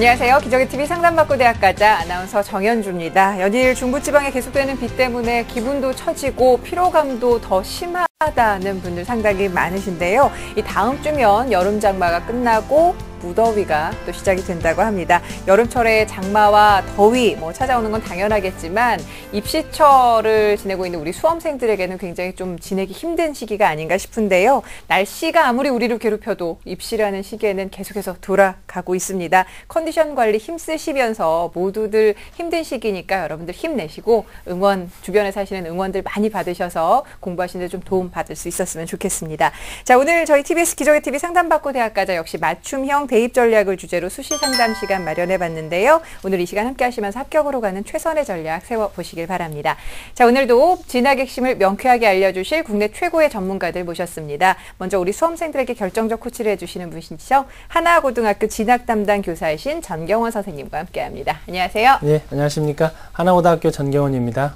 안녕하세요. 기적의TV 상담받고 대학가자 아나운서 정현주입니다. 연일 중부지방에 계속되는 비 때문에 기분도 처지고 피로감도 더 심하다는 분들 상당히 많으신데요. 이 다음 주면 여름 장마가 끝나고 무더위가 또 시작이 된다고 합니다. 여름철에 장마와 더위 찾아오는 건 당연하겠지만 입시철을 지내고 있는 우리 수험생들에게는 굉장히 좀 지내기 힘든 시기가 아닌가 싶은데요. 날씨가 아무리 우리를 괴롭혀도 입시라는 시기에는 계속해서 돌아가고 있습니다. 컨디션 관리 힘쓰시면서 모두들 힘든 시기니까 여러분들 힘내시고 응원, 주변에 사시는 응원들 많이 받으셔서 공부하시는 데 좀 도움 받을 수 있었으면 좋겠습니다. 자, 오늘 저희 TBS 기적의TV 상담받고 대학가자 역시 맞춤형 대입 전략을 주제로 수시 상담 시간 마련해봤는데요. 오늘 이 시간 함께 하시면서 합격으로 가는 최선의 전략 세워보시길 바랍니다. 자, 오늘도 진학 핵심을 명쾌하게 알려주실 국내 최고의 전문가들 모셨습니다. 먼저 우리 수험생들에게 결정적 코치를 해주시는 분이시죠. 하나고등학교 진학 담당 교사이신 전경원 선생님과 함께합니다. 안녕하세요. 네, 안녕하십니까. 하나고등학교 전경원입니다.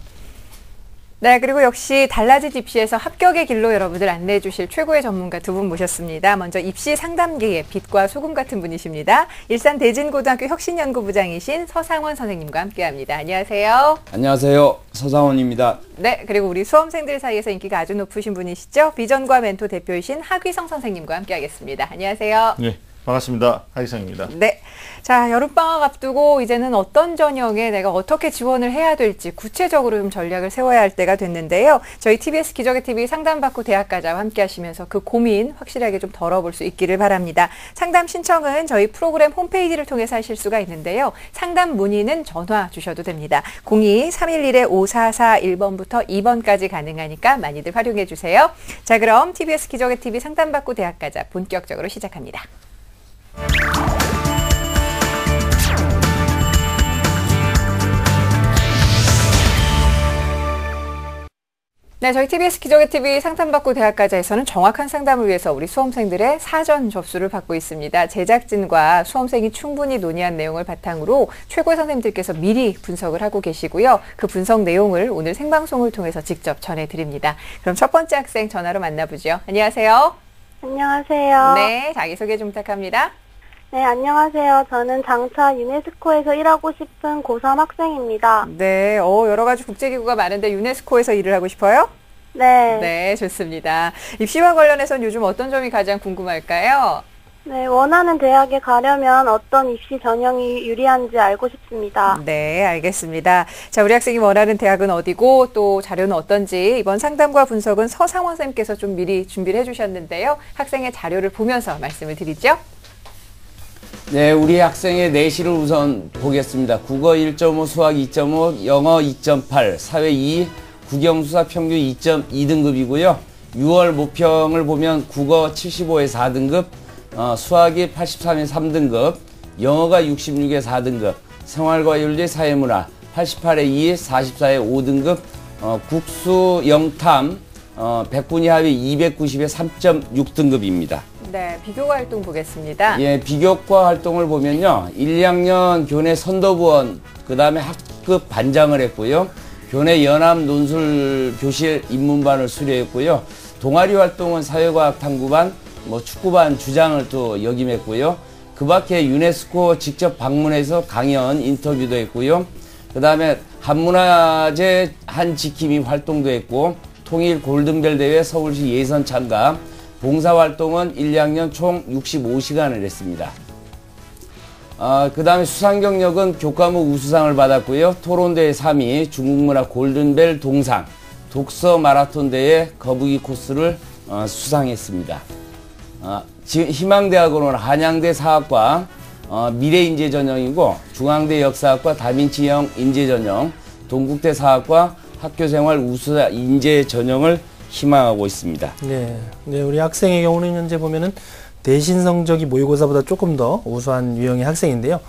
네, 그리고 역시 달라진 입시에서 합격의 길로 여러분들 안내해 주실 최고의 전문가 두 분 모셨습니다. 먼저 입시 상담계의 빛과 소금 같은 분이십니다. 일산 대진고등학교 혁신연구부장이신 서상원 선생님과 함께합니다. 안녕하세요. 안녕하세요. 서상원입니다. 네, 그리고 우리 수험생들 사이에서 인기가 아주 높으신 분이시죠. 비전과 멘토 대표이신 하귀성 선생님과 함께하겠습니다. 안녕하세요. 네, 반갑습니다. 하기성입니다. 네. 자, 여름방학 앞두고 이제는 어떤 전형에 내가 어떻게 지원을 해야 될지 구체적으로 좀 전략을 세워야 할 때가 됐는데요. 저희 TBS 기적의TV 상담받고 대학가자와 함께 하시면서 그 고민 확실하게 좀 덜어볼 수 있기를 바랍니다. 상담 신청은 저희 프로그램 홈페이지를 통해서 하실 수가 있는데요. 상담 문의는 전화 주셔도 됩니다. 02-311-5441번부터 2번까지 가능하니까 많이들 활용해 주세요. 자, 그럼 TBS 기적의TV 상담받고 대학가자 본격적으로 시작합니다. 네, 저희 TBS 기적의TV 상담받고 대학가자에서는 정확한 상담을 위해서 우리 수험생들의 사전 접수를 받고 있습니다. 제작진과 수험생이 충분히 논의한 내용을 바탕으로 최고의 선생님들께서 미리 분석을 하고 계시고요. 그 분석 내용을 오늘 생방송을 통해서 직접 전해드립니다. 그럼 첫 번째 학생 전화로 만나보죠. 안녕하세요. 안녕하세요. 네, 자기소개 좀 부탁합니다. 네, 안녕하세요. 저는 장차 유네스코에서 일하고 싶은 고3 학생입니다. 네, 여러 가지 국제기구가 많은데 유네스코에서 일을 하고 싶어요? 네. 네, 좋습니다. 입시와 관련해서는 요즘 어떤 점이 가장 궁금할까요? 네, 원하는 대학에 가려면 어떤 입시 전형이 유리한지 알고 싶습니다. 네, 알겠습니다. 자, 우리 학생이 원하는 대학은 어디고 또 자료는 어떤지 이번 상담과 분석은 서상원 선생님께서 좀 미리 준비를 해주셨는데요. 학생의 자료를 보면서 말씀을 드리죠. 네, 우리 학생의 내신을 우선 보겠습니다. 국어 1.5, 수학 2.5, 영어 2.8, 사회 2, 국영수사 평균 2.2등급이고요. 6월 모평을 보면 국어 75에 4등급, 수학이 83에 3등급, 영어가 66에 4등급, 생활과 윤리, 사회문화 88에 2, 44에 5등급, 국수 영탐 100분위 합이 290에 3.6등급입니다. 네, 비교과 활동 보겠습니다. 예, 비교과 활동을 보면요. 1, 2학년 교내 선도부원, 그 다음에 학급 반장을 했고요. 교내 연합 논술 교실 입문반을 수료했고요. 동아리 활동은 사회과학 탐구반, 축구반 주장을 또 역임했고요. 그 밖에 유네스코 직접 방문해서 강연, 인터뷰도 했고요. 그 다음에 한문화재 한지킴이 활동도 했고, 통일 골든벨 대회 서울시 예선 참가, 봉사활동은 1, 2학년 총 65시간을 했습니다. 그 다음에 수상 경력은 교과목 우수상을 받았고요. 토론대회 3위, 중국문화 골든벨 동상, 독서 마라톤 대회 거북이 코스를 수상했습니다. 지금 희망대학원은 한양대 사학과 미래인재 전형이고, 중앙대 역사학과 다빈치형 인재 전형, 동국대 사학과 학교생활 우수자 인재 전형을 희망하고 있습니다. 네, 우리 학생의 경우는 현재 보면은 내신 성적이 모의고사보다 조금 더 우수한 유형의 학생인데요.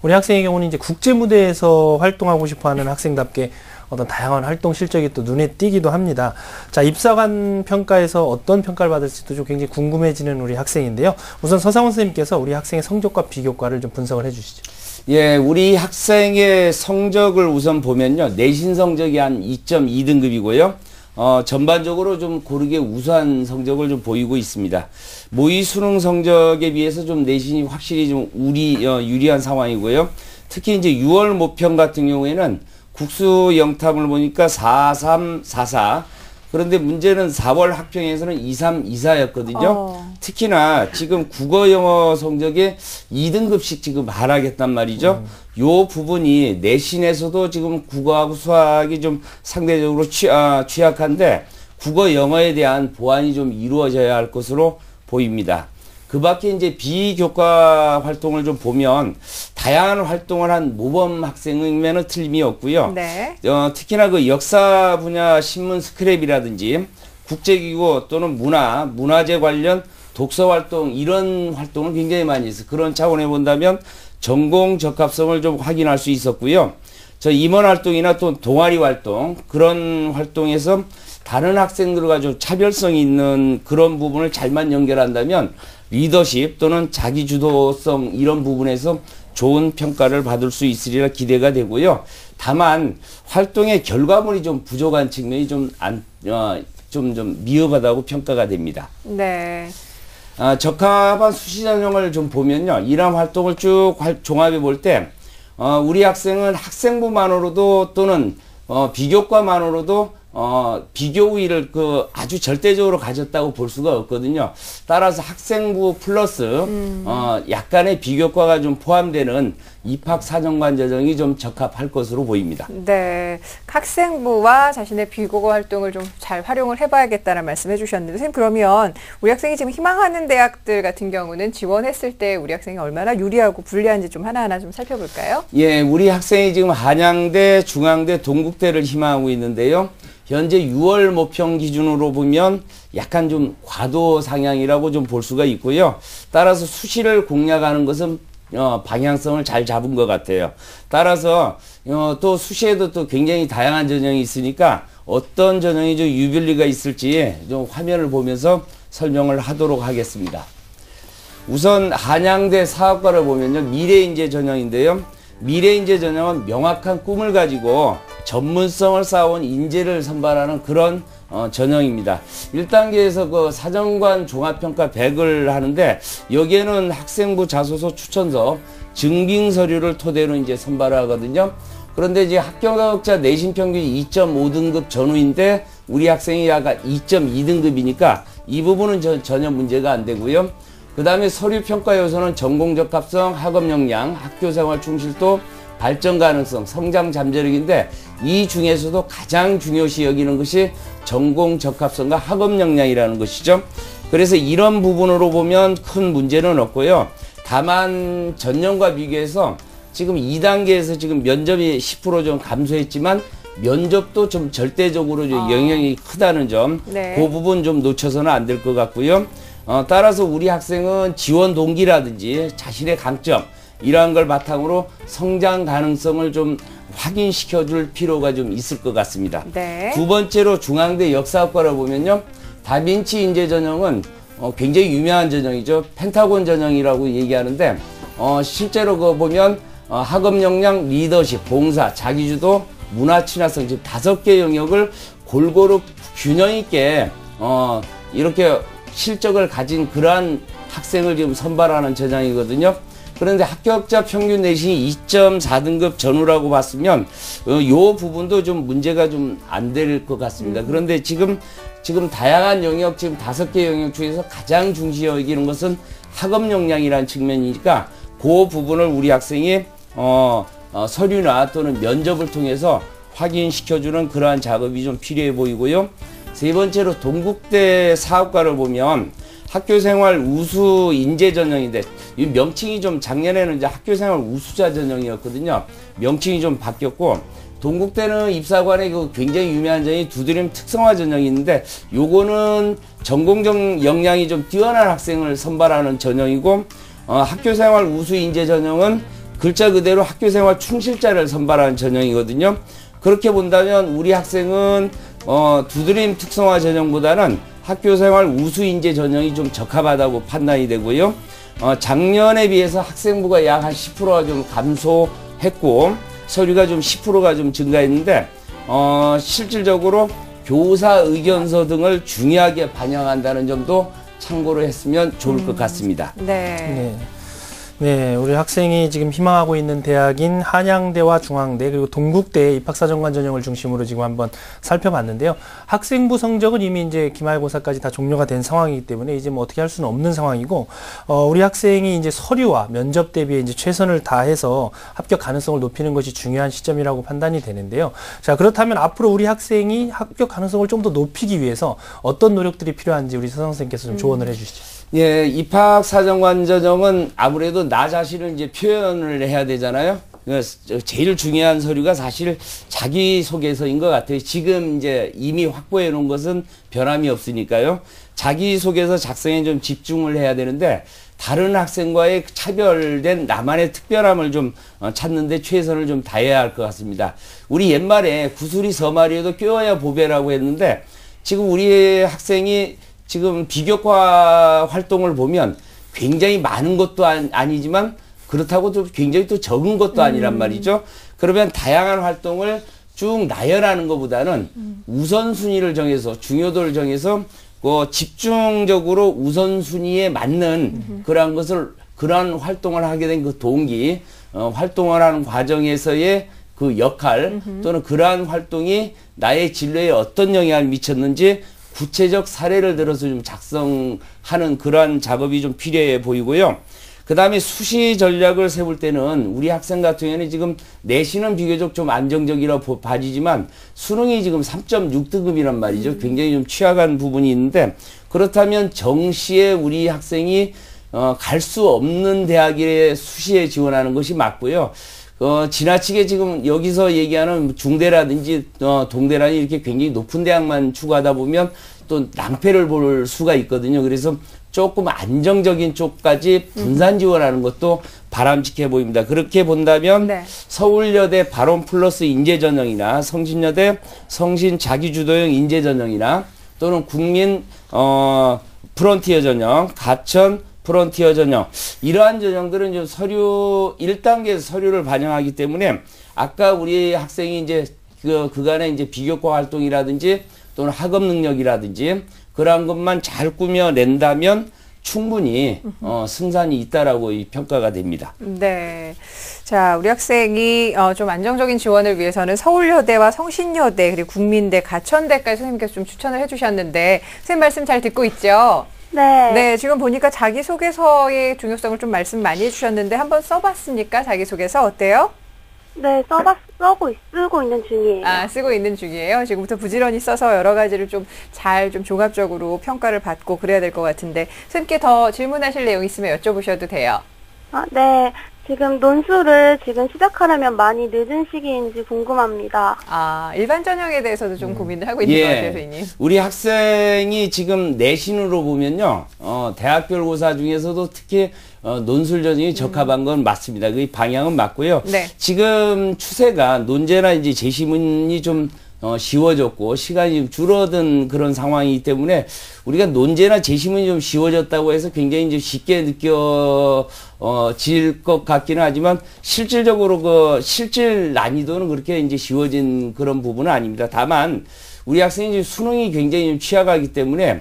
우리 학생의 경우는 이제 국제 무대에서 활동하고 싶어하는 학생답게 어떤 다양한 활동 실적이 또 눈에 띄기도 합니다. 자, 입사관 평가에서 어떤 평가를 받을지도 좀 굉장히 궁금해지는 우리 학생인데요. 우선 서상원 선생님께서 우리 학생의 성적과 비교과를 좀 분석을 해주시죠. 예, 우리 학생의 성적을 우선 보면요. 내신 성적이 한 2.2등급이고요. 전반적으로 좀 고르게 우수한 성적을 좀 보이고 있습니다. 모의 수능 성적에 비해서 좀 내신이 확실히 좀 유리한 상황이고요. 특히 이제 6월 모평 같은 경우에는 국수 영탐을 보니까 4.3, 4.4. 그런데 문제는 4월 학평에서는 2.3, 2.4였거든요. 특히나 지금 국어 영어 성적에 2등급씩 지금 하락했단 말이죠. 요 부분이 내신에서도 지금 국어하고 수학이 좀 상대적으로 취약한데 국어 영어에 대한 보완이 좀 이루어져야 할 것으로 보입니다. 그 밖에 이제 비교과 활동을 좀 보면 다양한 활동을 한 모범 학생이면 틀림이 없고요. 네. 특히나 그 역사 분야 신문 스크랩이라든지 국제기구 또는 문화재 관련 독서 활동 이런 활동을 굉장히 많이 했어요. 그런 차원에 본다면 전공 적합성을 좀 확인할 수 있었고요. 저 임원 활동이나 또 동아리 활동 그런 활동에서 다른 학생들과 좀 차별성이 있는 그런 부분을 잘만 연결한다면 리더십 또는 자기주도성 이런 부분에서 좋은 평가를 받을 수 있으리라 기대가 되고요. 다만 활동의 결과물이 좀 부족한 측면이 좀 미흡하다고 평가가 됩니다. 네. 적합한 수시 전형을 좀 보면요. 이러한 활동을 쭉 종합해 볼 때 우리 학생은 학생부만으로도 또는 비교과만으로도 비교 우위를 아주 절대적으로 가졌다고 볼 수가 없거든요. 따라서 학생부 플러스 약간의 비교과가 좀 포함되는 입학 사정관 전형이 좀 적합할 것으로 보입니다. 네, 학생부와 자신의 비교과 활동을 좀 잘 활용을 해봐야겠다는 말씀해 주셨는데, 선생님 그러면 우리 학생이 지금 희망하는 대학들 같은 경우는 지원했을 때 우리 학생이 얼마나 유리하고 불리한지 좀 하나하나 좀 살펴볼까요? 예, 우리 학생이 지금 한양대, 중앙대, 동국대를 희망하고 있는데요. 현재 6월 모평 기준으로 보면 약간 좀 과도 상향이라고 좀 볼 수가 있고요. 따라서 수시를 공략하는 것은 방향성을 잘 잡은 것 같아요. 따라서 또 수시에도 또 굉장히 다양한 전형이 있으니까 어떤 전형이 좀 유별리가 있을지 좀 화면을 보면서 설명을 하도록 하겠습니다. 우선 한양대 사학과를 보면요. 미래인재 전형인데요. 미래인재 전형은 명확한 꿈을 가지고 전문성을 쌓아온 인재를 선발하는 그런 전형입니다. 1단계에서 그 사정관 종합평가 100을 하는데 여기에는 학생부 자소서 추천서 증빙 서류를 토대로 이제 선발하거든요. 그런데 이제 합격자 내신 평균이 2.5등급 전후인데 우리 학생이 약간 2.2등급이니까 이 부분은 전혀 문제가 안 되고요. 그 다음에 서류 평가 요소는 전공 적합성, 학업 역량, 학교 생활 충실도, 발전 가능성, 성장 잠재력인데 이 중에서도 가장 중요시 여기는 것이 전공 적합성과 학업 역량이라는 것이죠. 그래서 이런 부분으로 보면 큰 문제는 없고요. 다만 전년과 비교해서 지금 2단계에서 지금 면접이 10% 좀 감소했지만 면접도 좀 절대적으로 좀 영향이 크다는 점, 네. 그 부분 좀 놓쳐서는 안 될 것 같고요. 따라서 우리 학생은 지원 동기라든지 자신의 강점 이러한 걸 바탕으로 성장 가능성을 좀 확인시켜 줄 필요가 좀 있을 것 같습니다. 네. 두 번째로 중앙대 역사학과를 보면요. 다빈치 인재 전형은 굉장히 유명한 전형이죠. 펜타곤 전형이라고 얘기하는데 실제로 그거 보면 학업 역량, 리더십, 봉사, 자기주도, 문화 친화성 즉 5개 영역을 골고루 균형 있게 이렇게 실적을 가진 그러한 학생을 지금 선발하는 전형이거든요. 그런데 합격자 평균 내신이 2.4등급 전후라고 봤으면 요 부분도 좀 문제가 좀 안 될 것 같습니다. 그런데 지금 다양한 영역, 지금 5개 영역 중에서 가장 중시 여기는 것은 학업 역량이라는 측면이니까 그 부분을 우리 학생이 서류나 또는 면접을 통해서 확인시켜주는 그러한 작업이 좀 필요해 보이고요. 세 번째로 동국대 사학과를 보면 학교생활 우수 인재 전형인데 이 명칭이 좀 작년에는 이제 학교생활 우수자 전형이었거든요. 명칭이 좀 바뀌었고 동국대는 입사관의 그 굉장히 유명한 전형이 두드림 특성화 전형이 있는데 요거는 전공적 역량이 좀 뛰어난 학생을 선발하는 전형이고 학교생활 우수 인재 전형은 글자 그대로 학교생활 충실자를 선발하는 전형이거든요. 그렇게 본다면 우리 학생은 두드림 특성화 전형보다는 학교생활 우수인재 전형이 좀 적합하다고 판단이 되고요. 작년에 비해서 학생부가 약 한 10%가 좀 감소했고 서류가 좀 10%가 좀 증가했는데 실질적으로 교사 의견서 등을 중요하게 반영한다는 점도 참고로 했으면 좋을 것 같습니다. 네. 네, 우리 학생이 지금 희망하고 있는 대학인 한양대와 중앙대 그리고 동국대의 입학사정관 전형을 중심으로 지금 한번 살펴봤는데요. 학생부 성적은 이미 이제 기말고사까지 다 종료가 된 상황이기 때문에 이제 뭐 어떻게 할 수는 없는 상황이고, 우리 학생이 이제 서류와 면접 대비에 이제 최선을 다해서 합격 가능성을 높이는 것이 중요한 시점이라고 판단이 되는데요. 자, 그렇다면 앞으로 우리 학생이 합격 가능성을 좀 더 높이기 위해서 어떤 노력들이 필요한지 우리 서성 선생님께서 좀 조언을 해주시죠. 예, 입학 사정관 전형은 아무래도 나 자신을 이제 표현을 해야 되잖아요. 제일 중요한 서류가 사실 자기소개서인 것 같아요. 지금 이제 이미 확보해 놓은 것은 변함이 없으니까요. 자기소개서 작성에 좀 집중을 해야 되는데, 다른 학생과의 차별된 나만의 특별함을 좀 찾는데 최선을 좀 다해야 할 것 같습니다. 우리 옛말에 구슬이 서말이어도 꿰어야 보배라고 했는데, 지금 우리 학생이 지금 비교과 활동을 보면 굉장히 많은 것도 아니지만 그렇다고 또 굉장히 또 적은 것도 아니란 말이죠. 그러면 다양한 활동을 쭉 나열하는 것보다는 우선순위를 정해서, 중요도를 정해서 집중적으로 우선순위에 맞는 그러한 활동을 하게 된 그 동기, 활동을 하는 과정에서의 그 역할, 또는 그러한 활동이 나의 진로에 어떤 영향을 미쳤는지 구체적 사례를 들어서 좀 작성하는 그러한 작업이 좀 필요해 보이고요. 그 다음에 수시 전략을 세울 때는 우리 학생 같은 경우에는 지금 내신은 비교적 좀 안정적이라고 봐지지만 수능이 지금 3.6등급이란 말이죠. 굉장히 좀 취약한 부분이 있는데, 그렇다면 정시에 우리 학생이 갈 수 없는 대학에 수시에 지원하는 것이 맞고요. 지나치게 지금 여기서 얘기하는 중대라든지 동대라니 이렇게 굉장히 높은 대학만 추구하다 보면 또 낭패를 볼 수가 있거든요. 그래서 조금 안정적인 쪽까지 분산 지원하는 것도 바람직해 보입니다. 그렇게 본다면 네. 서울여대 발원 플러스 인재 전형이나 성신여대 성신 자기주도형 인재 전형이나 또는 국민 프론티어 전형, 가천 프론티어 전형, 이러한 전형들은 좀 1단계 서류를 반영하기 때문에 아까 우리 학생이 이제 그간의 이제 비교과 활동이라든지 또는 학업 능력이라든지 그러한 것만 잘 꾸며낸다면 충분히 승산이 있다라고 평가가 됩니다. 네. 자, 우리 학생이 좀 안정적인 지원을 위해서는 서울여대와 성신여대 그리고 국민대, 가천대까지 선생님께서 좀 추천을 해주셨는데 선생님 말씀 잘 듣고 있죠? 네. 네, 지금 보니까 자기소개서의 중요성을 좀 말씀 많이 해주셨는데 한번 써봤습니까? 자기소개서 어때요? 네, 쓰고 있는 중이에요. 아, 쓰고 있는 중이에요? 지금부터 부지런히 써서 여러 가지를 좀 잘 좀 종합적으로 평가를 받고 그래야 될 것 같은데 선생님께 더 질문하실 내용 있으면 여쭤보셔도 돼요. 아, 네. 지금 논술을 지금 시작하려면 많이 늦은 시기인지 궁금합니다. 아, 일반 전형에 대해서도 좀 고민을 하고 있는 것 같아요, 선생님. 우리 학생이 지금 내신으로 보면요, 대학별 고사 중에서도 특히 논술 전형이 적합한 건 맞습니다. 그 방향은 맞고요. 네. 지금 추세가 논제나 이제 제시문이 좀 쉬워졌고 시간이 좀 줄어든 그런 상황이기 때문에 우리가 논제나 제시문이 좀 쉬워졌다고 해서 굉장히 이제 쉽게 느껴질 것 같기는 하지만 실질적으로 실질 난이도는 그렇게 이제 쉬워진 그런 부분은 아닙니다. 다만 우리 학생이 이제 수능이 굉장히 좀 취약하기 때문에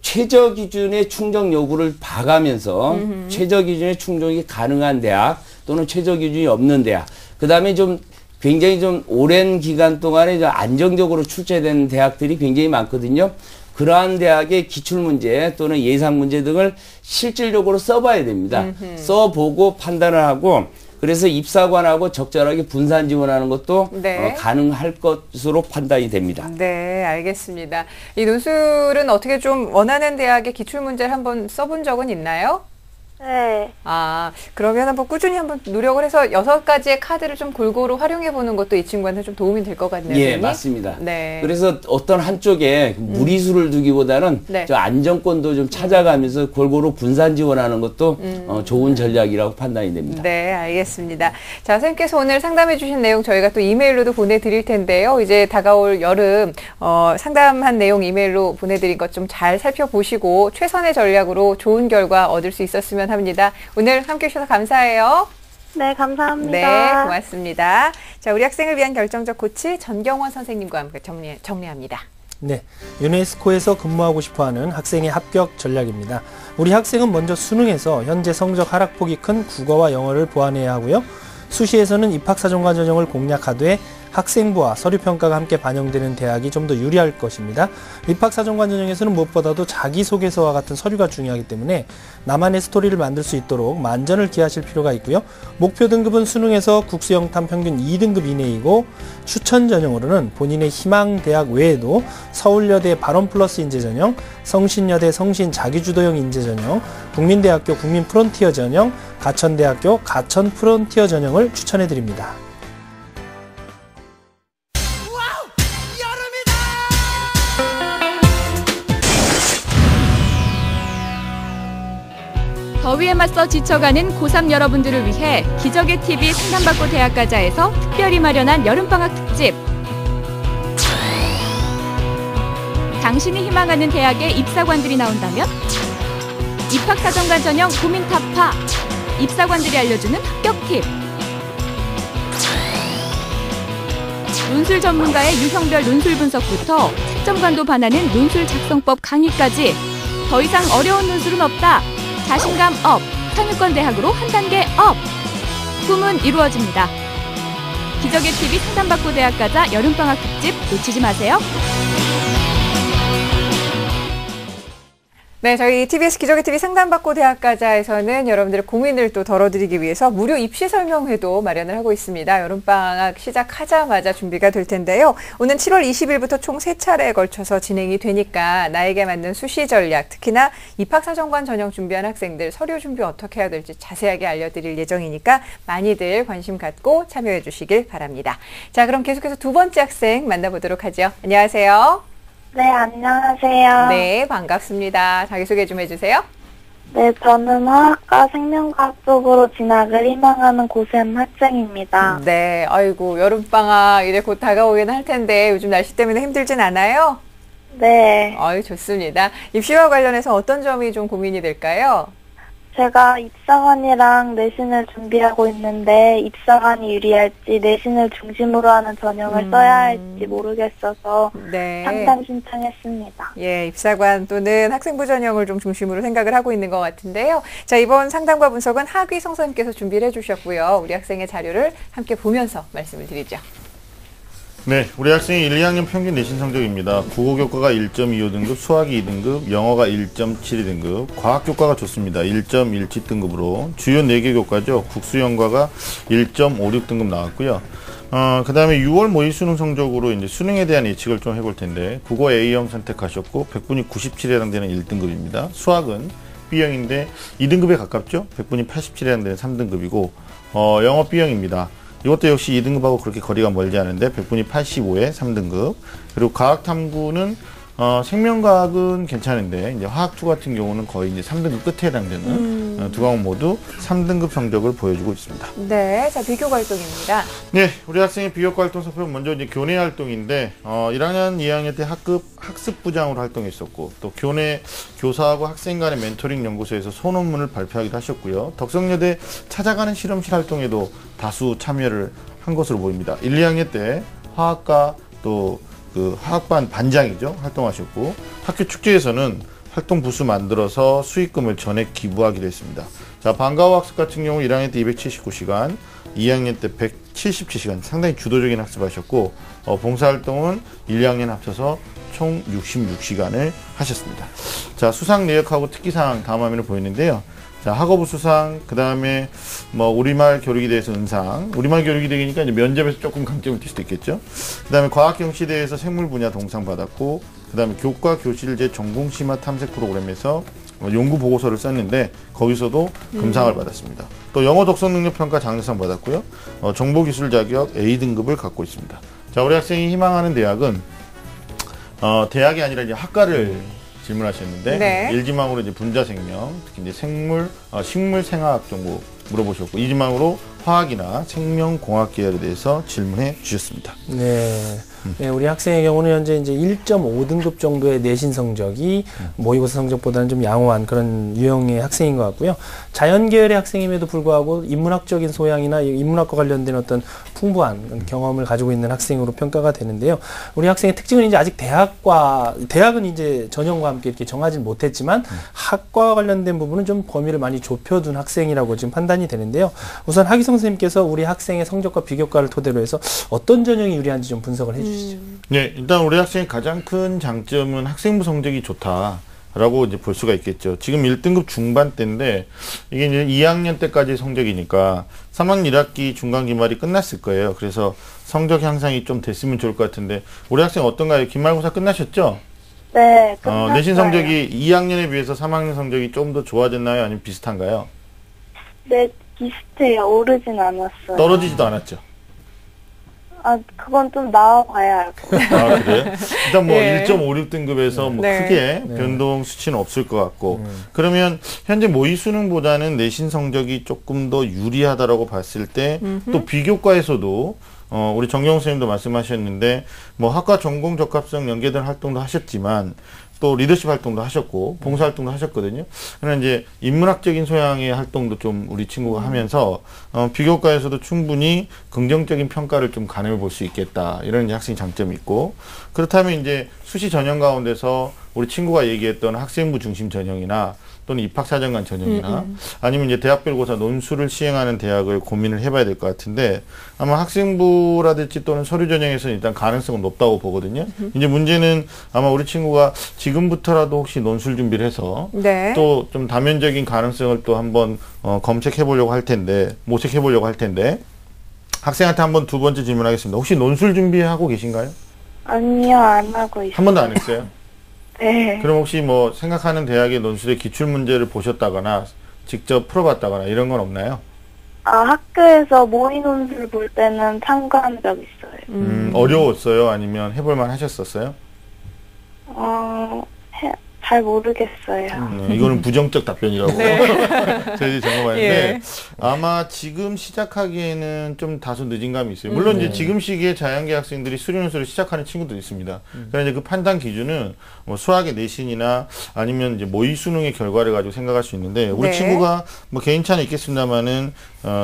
최저 기준의 충족 여부를 봐가면서 최저 기준의 충족이 가능한 대학 또는 최저 기준이 없는 대학, 그 다음에 좀 굉장히 좀 오랜 기간 동안에 안정적으로 출제된 대학들이 굉장히 많거든요. 그러한 대학의 기출문제 또는 예상문제 등을 실질적으로 써봐야 됩니다. 써보고 판단을 하고 그래서 입사관하고 적절하게 분산 지원하는 것도 네. 가능할 것으로 판단이 됩니다. 네, 알겠습니다. 이 논술은 어떻게 좀 원하는 대학의 기출문제를 한번 써본 적은 있나요? 네. 아, 그러면 한번 꾸준히 한번 노력을 해서 6가지의 카드를 좀 골고루 활용해 보는 것도 이 친구한테 좀 도움이 될 것 같네요. 예, 선생님? 맞습니다. 네. 그래서 어떤 한쪽에 무리수를 두기보다는 네. 저 안정권도 좀 찾아가면서 골고루 분산 지원하는 것도 좋은 전략이라고 판단이 됩니다. 네, 알겠습니다. 자, 선생님께서 오늘 상담해 주신 내용 저희가 또 이메일로도 보내드릴 텐데요. 이제 다가올 여름 상담한 내용 이메일로 보내드린 것 좀 잘 살펴보시고 최선의 전략으로 좋은 결과 얻을 수 있었으면 합니다. 오늘 함께 해주셔서 감사해요. 네, 감사합니다. 네, 고맙습니다. 자, 우리 학생을 위한 결정적 코치 전경원 선생님과 함께 정리합니다. 네, 유네스코에서 근무하고 싶어하는 학생의 합격 전략입니다. 우리 학생은 먼저 수능에서 현재 성적 하락폭이 큰 국어와 영어를 보완해야 하고요. 수시에서는 입학사정관 전형을 공략하되 학생부와 서류평가가 함께 반영되는 대학이 좀 더 유리할 것입니다. 입학사정관 전형에서는 무엇보다도 자기소개서와 같은 서류가 중요하기 때문에 나만의 스토리를 만들 수 있도록 만전을 기하실 필요가 있고요. 목표 등급은 수능에서 국수영탐 평균 2등급 이내이고 추천 전형으로는 본인의 희망 대학 외에도 서울여대 발언플러스 인재전형, 성신여대 성신 자기주도형 인재전형, 국민대학교 국민프론티어 전형, 가천대학교 가천프론티어 전형을 추천해드립니다. 더위에 맞서 지쳐가는 고3 여러분들을 위해 기적의 TV 상담받고 대학가자에서 특별히 마련한 여름방학 특집. 당신이 희망하는 대학의 입사관들이 나온다면? 입학사정관 전형 고민 타파. 입사관들이 알려주는 합격 팁. 논술 전문가의 유형별 논술 분석부터 채점관도 반하는 논술 작성법 강의까지 더 이상 어려운 논술은 없다. 자신감 업, 상위권 대학으로 한 단계 업! 꿈은 이루어집니다. 기적의 TV 상담받고 대학 가자 여름방학 특집 놓치지 마세요. 네, 저희 TBS 기적의 TV 상담받고 대학 가자에서는 여러분들의 고민을 또 덜어드리기 위해서 무료 입시 설명회도 마련을 하고 있습니다. 여름방학 시작하자마자 준비가 될 텐데요. 오는 7월 20일부터 총 3차례에 걸쳐서 진행이 되니까 나에게 맞는 수시 전략, 특히나 입학사정관 전형 준비한 학생들 서류 준비 어떻게 해야 될지 자세하게 알려드릴 예정이니까 많이들 관심 갖고 참여해 주시길 바랍니다. 자, 그럼 계속해서 두 번째 학생 만나보도록 하죠. 안녕하세요. 네, 안녕하세요. 네, 반갑습니다. 자기소개 좀 해주세요. 네, 저는 화학과 생명과학 쪽으로 진학을 희망하는 고3 학생입니다. 네, 아이고, 여름방학 이제 곧 다가오긴 할 텐데 요즘 날씨 때문에 힘들진 않아요? 네. 아유, 좋습니다. 입시와 관련해서 어떤 점이 좀 고민이 될까요? 제가 입사관이랑 내신을 준비하고 있는데 입사관이 유리할지 내신을 중심으로 하는 전형을 써야 할지 모르겠어서 네. 상담 신청했습니다. 예, 입사관 또는 학생부 전형을 좀 중심으로 생각을 하고 있는 것 같은데요. 자, 이번 상담과 분석은 하귀성 선생님께서 준비를 해주셨고요. 우리 학생의 자료를 함께 보면서 말씀을 드리죠. 네, 우리 학생의 1, 2학년 평균 내신 성적입니다. 국어 교과가 1.25등급, 수학이 2등급, 영어가 1.72등급, 과학 교과가 좋습니다. 1.17등급으로 주요 4개 교과죠. 국수영과가 1.56등급 나왔고요. 그 다음에 6월 모의 수능 성적으로 이제 수능에 대한 예측을 좀 해볼 텐데, 국어 A형 선택하셨고 100분이 97에 해당되는 1등급입니다. 수학은 B형인데 2등급에 가깝죠. 100분이 87에 해당되는 3등급이고, 영어 B형입니다. 이것도 역시 2등급하고 그렇게 거리가 멀지 않은데 100분이 85에 3등급. 그리고 과학탐구는 생명과학은 괜찮은데 이제 화학2 같은 경우는 거의 이제 3등급 끝에 해당되는 두 과목 모두 3등급 성적을 보여주고 있습니다. 네, 자, 비교과 활동입니다. 네, 우리 학생의 비교과 활동 살펴보면 먼저 이제 교내 활동인데 1학년, 2학년 때 학습부장으로 활동했었고 또 교내 교사하고 학생 간의 멘토링 연구소에서 소논문을 발표하기도 하셨고요. 덕성여대 찾아가는 실험실 활동에도 다수 참여를 한 것으로 보입니다. 1, 2학년 때 화학과 또 그 화학반 반장이죠. 활동하셨고 학교 축제에서는 활동 부수 만들어서 수익금을 전액 기부하기도 했습니다. 자, 방과후 학습 같은 경우 1학년 때 279시간, 2학년 때 177시간 상당히 주도적인 학습하셨고 봉사활동은 1, 2학년 합쳐서 총 66시간을 하셨습니다. 자, 수상 내역하고 특기사항 다음 화면을 보이는데요. 자, 학업부 수상, 그 다음에 우리말 교류기 대회에서 은상, 우리말 교류기 대회니까 이제 면접에서 조금 강점을 띌 수도 있겠죠. 그 다음에 과학경시대회에서 생물 분야 동상 받았고, 그 다음에 교과 교실제 전공심화 탐색 프로그램에서 연구 보고서를 썼는데 거기서도 금상을 받았습니다. 또 영어 독서 능력 평가 장려상 받았고요. 정보기술 자격 A등급을 갖고 있습니다. 자, 우리 학생이 희망하는 대학은 대학이 아니라 이제 학과를 질문하셨는데 네. 1지망으로 이제 분자생명, 특히 이제 식물생화학 정보 물어보셨고 2지망으로 화학이나 생명공학 계열에 대해서 질문해 주셨습니다. 네. 네, 우리 학생의 경우는 현재 이제 1.5등급 정도의 내신 성적이 모의고사 성적보다는 좀 양호한 그런 유형의 학생인 것 같고요. 자연 계열의 학생임에도 불구하고 인문학적인 소양이나 인문학과 관련된 어떤 풍부한 경험을 가지고 있는 학생으로 평가가 되는데요. 우리 학생의 특징은 이제 아직 대학은 이제 전형과 함께 이렇게 정하지 못했지만 학과와 관련된 부분은 좀 범위를 많이 좁혀둔 학생이라고 지금 판단이 되는데요. 우선 하기성 선생님께서 우리 학생의 성적과 비교과를 토대로 해서 어떤 전형이 유리한지 좀 분석을 해주시죠. 네, 일단 우리 학생의 가장 큰 장점은 학생부 성적이 좋다라고 이제 볼 수가 있겠죠. 지금 1등급 중반 때인데 이게 이제 2학년 때까지 성적이니까 3학년 1학기 중간 기말이 끝났을 거예요. 그래서 성적 향상이 좀 됐으면 좋을 것 같은데 우리 학생 어떤가요? 기말고사 끝나셨죠? 네, 끝났어요. 내신 성적이 2학년에 비해서 3학년 성적이 좀 더 좋아졌나요? 아니면 비슷한가요? 네, 비슷해요. 오르진 않았어요. 떨어지지도 않았죠? 아, 그건 좀 나와봐야 알 것 같아요. 아, 그래요? 일단 뭐 예. 1.56등급에서 뭐 네. 크게 변동 수치는 없을 것 같고 그러면 현재 모의 수능보다는 내신 성적이 조금 더 유리하다라고 봤을 때 또 비교과에서도 우리 정경호 선생님도 말씀하셨는데 뭐 학과 전공 적합성 연계된 활동도 하셨지만 또 리더십 활동도 하셨고 봉사활동도 하셨거든요. 그러나 이제 인문학적인 소양의 활동도 좀 우리 친구가 하면서 비교과에서도 충분히 긍정적인 평가를 좀 가늠해 볼 수 있겠다. 이런 이제 학생 장점이 있고 그렇다면 이제 수시 전형 가운데서 우리 친구가 얘기했던 학생부 중심 전형이나 또는 입학사정관 전형이나 아니면 이제 대학별고사 논술을 시행하는 대학을 고민을 해봐야 될 것 같은데 아마 학생부라든지 또는 서류 전형에서는 일단 가능성은 높다고 보거든요. 이제 문제는 아마 우리 친구가 지금부터라도 혹시 논술 준비를 해서 네. 또 좀 다면적인 가능성을 또 한번 검색해 보려고 할 텐데 모색해 보려고 할 텐데 학생한테 한번 두 번째 질문하겠습니다. 혹시 논술 준비하고 계신가요? 아니요, 안 하고 있어요. 한 번도 안 했어요? 네. 그럼 혹시 뭐 생각하는 대학의 논술의 기출문제를 보셨다거나 직접 풀어봤다거나 이런 건 없나요? 아, 학교에서 모의 논술 볼 때는 참가한 적 있어요. 어려웠어요? 아니면 해볼만 하셨었어요? 잘 모르겠어요. 이거는 부정적 답변이라고 저희들이 적어봤는데 예. 아마 지금 시작하기에는 좀 다소 늦은 감이 있어요. 물론 이제 지금 시기에 자연계 학생들이 수련논술을 시작하는 친구도 있습니다. 그러나 이제 그 판단 기준은 뭐 수학의 내신이나 아니면 이제 모의 수능의 결과를 가지고 생각할 수 있는데 우리 네. 친구가 뭐 개인차는 있겠습니다만은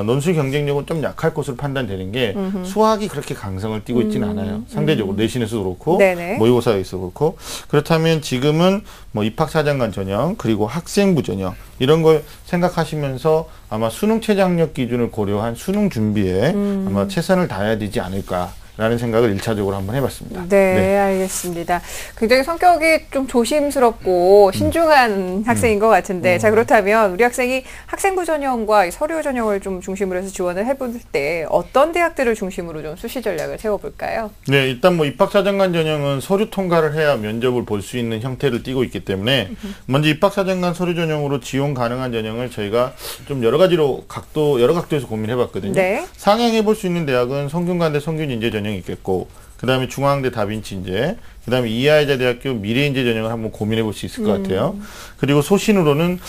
논술 경쟁력은 좀 약할 것으로 판단되는 게 수학이 그렇게 강성을 띠고 있지는 않아요. 상대적으로 내신에서도 그렇고 네네. 모의고사에서 그렇고 그렇다면 지금은 뭐 입학사정관 전형 그리고 학생부 전형 이런 걸 생각하시면서 아마 수능 최장력 기준을 고려한 수능 준비에 아마 최선을 다해야 되지 않을까라는 생각을 1차적으로 한번 해봤습니다. 네, 알겠습니다. 굉장히 성격이 좀 조심스럽고 신중한 학생인 것 같은데, 자, 그렇다면 우리 학생이 학생부 전형과 이 서류 전형을 좀 중심으로 해서 지원을 해볼 때 어떤 대학들을 중심으로 좀 수시 전략을 세워볼까요? 네, 일단 뭐 입학사정관 전형은 서류 통과를 해야 면접을 볼 수 있는 형태를 띠고 있기 때문에 먼저 입학사정관 서류 전형으로 지원 가능한 전형을 저희가 좀 여러 가지로 여러 각도에서 고민해봤거든요. 네. 상향해 볼 수 있는 대학은 성균관대 성균인재 전형이 있겠고 그다음에 중앙대 다빈치인재, 그다음에 이하여자대학교 미래인재 전형을 한번 고민해 볼 수 있을 것 같아요. 그리고 소신으로는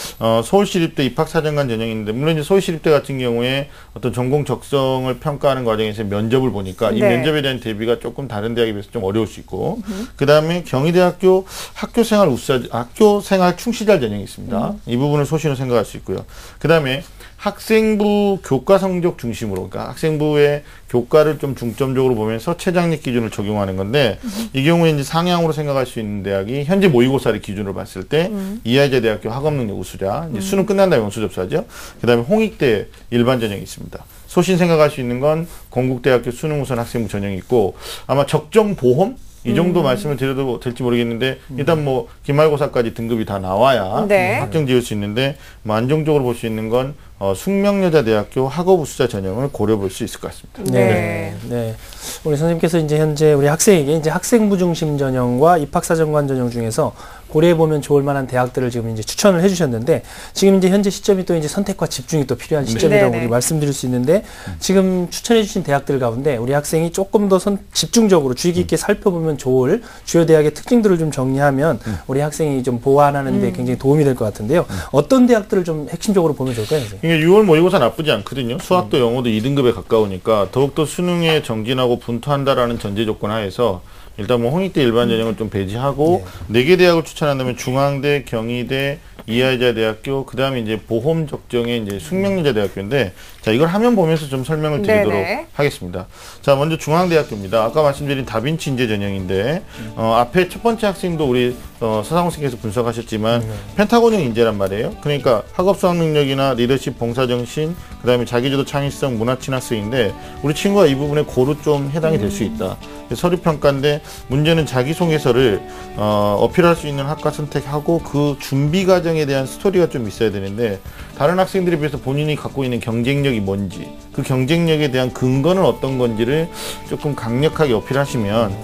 서울시립대 입학사정관 전형이 있는데 물론 이제 서울시립대 같은 경우에 어떤 전공 적성을 평가하는 과정에서 면접을 보니까 이 네. 면접에 대한 대비가 조금 다른 대학에 비해서 좀 어려울 수 있고 그다음에 경희대학교 학교생활 충시자 전형이 있습니다. 이 부분을 소신으로 생각할 수 있고요. 그다음에 학생부 교과 성적 중심으로, 그러니까 학생부의 교과를 좀 중점적으로 보면서 최장력 기준을 적용하는 건데, 이 경우에 이제 상향으로 생각할 수 있는 대학이 현재 모의고사를 기준으로 봤을 때, 이하여자대학교 학업능력 우수자, 이제 수능 끝난 다음에 원수 접수하죠. 그 다음에 홍익대 일반 전형이 있습니다. 소신 생각할 수 있는 건 건국대학교 수능 우선 학생부 전형이 있고, 아마 적정보험? 이 정도 말씀을 드려도 될지 모르겠는데 일단 뭐 기말고사까지 등급이 다 나와야 네. 확정 지을 수 있는데 뭐 안정적으로 볼 수 있는 건 숙명여자대학교 학업우수자 전형을 고려볼 수 있을 것 같습니다. 네. 네. 우리 선생님께서 이제 현재 우리 학생에게 이제 학생부 중심 전형과 입학사정관 전형 중에서 고려해 보면 좋을 만한 대학들을 지금 이제 추천을 해주셨는데 지금 이제 현재 시점이 또 이제 선택과 집중이 또 필요한 시점이라고 네네. 우리 말씀드릴 수 있는데 지금 추천해주신 대학들 가운데 우리 학생이 조금 더 집중적으로 주의 깊게 살펴보면 좋을 주요 대학의 특징들을 좀 정리하면 우리 학생이 좀 보완하는 데 굉장히 도움이 될 것 같은데요. 어떤 대학들을 좀 핵심적으로 보면 좋을까요, 선생님? 그러니까 6월 모의고사 나쁘지 않거든요. 수학도 영어도 2등급에 가까우니까 더욱더 수능에 정진하고 분투한다라는 전제 조건 하에서 일단 뭐 홍익대 일반 전형을 좀 배제하고 네 개 대학을 추천한다면 중앙대, 경희대, 이화여자대학교, 그 다음에 이제 보험 적정의 이제 숙명여자대학교인데, 자, 이걸 화면 보면서 좀 설명을 드리도록 네네. 하겠습니다. 자, 먼저 중앙대학교입니다. 아까 말씀드린 다빈치 인재 전형인데, 앞에 첫 번째 학생도 우리 서상훈 선생님께서 분석하셨지만 펜타곤형 인재란 말이에요. 그러니까 학업 수학 능력이나 리더십, 봉사정신, 그 다음에 자기주도 창의성, 문화친화성인데 우리 친구가 이 부분에 고루 좀 해당이 될 수 있다. 서류평가인데 문제는 자기소개서를 어필할 수 있는 학과 선택하고 그 준비 과정에 대한 스토리가 좀 있어야 되는데, 다른 학생들에 비해서 본인이 갖고 있는 경쟁력이 뭔지, 그 경쟁력에 대한 근거는 어떤 건지를 조금 강력하게 어필하시면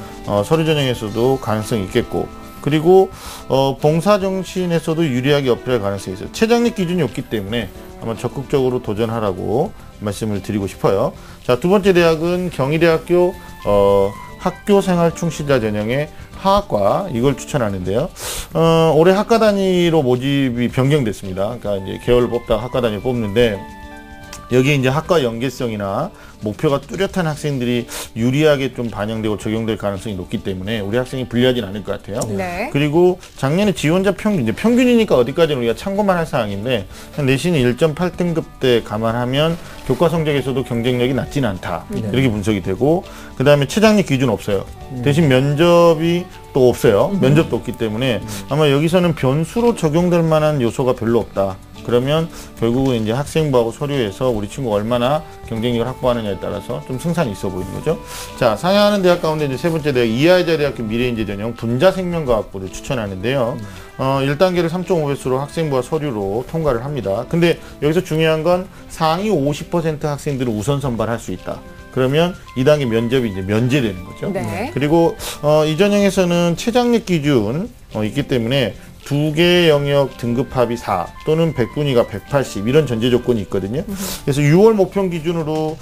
서류 전형에서도 가능성이 있겠고, 그리고 봉사정신에서도 유리하게 어필할 가능성이 있어요. 최장력 기준이 없기 때문에 아마 적극적으로 도전하라고 말씀을 드리고 싶어요. 자, 두 번째 대학은 경희대학교 학교생활 충실자 전형의 화학과, 이걸 추천하는데요. 올해 학과 단위로 모집이 변경됐습니다. 그러니까 이제 계열을 뽑다가 학과 단위를 뽑는데, 여기 이제 학과 연계성이나 목표가 뚜렷한 학생들이 유리하게 좀 반영되고 적용될 가능성이 높기 때문에 우리 학생이 불리하진 않을 것 같아요. 네. 그리고 작년에 지원자 평균, 이제 평균이니까 어디까지는 우리가 참고만 할 사항인데, 내신이 1.8등급 때 감안하면 교과 성적에서도 경쟁력이 낮지는 않다. 이렇게 분석이 되고, 그 다음에 최장력 기준 없어요. 대신 면접이 또 없어요. 면접도 없기 때문에 아마 여기서는 변수로 적용될 만한 요소가 별로 없다. 그러면 결국은 이제 학생부하고 서류에서 우리 친구가 얼마나 경쟁력을 확보하느냐에 따라서 좀 승산이 있어 보이는 거죠. 자, 상향하는 대학 가운데 이제 세 번째 대학, 이화여자대학교 미래인재 전형 분자생명과학부를 추천하는데요. 1단계를 3.5배수로 학생부와 서류로 통과를 합니다. 근데 여기서 중요한 건 상위 50% 학생들은 우선 선발할 수 있다. 그러면 2단계 면접이 이제 면제되는 거죠. 네. 그리고 이 전형에서는 최장력 기준 있기 때문에 두 개 영역 등급합이 4 또는 100분위가 180 이런 전제 조건이 있거든요. 그래서 6월 모평 기준으로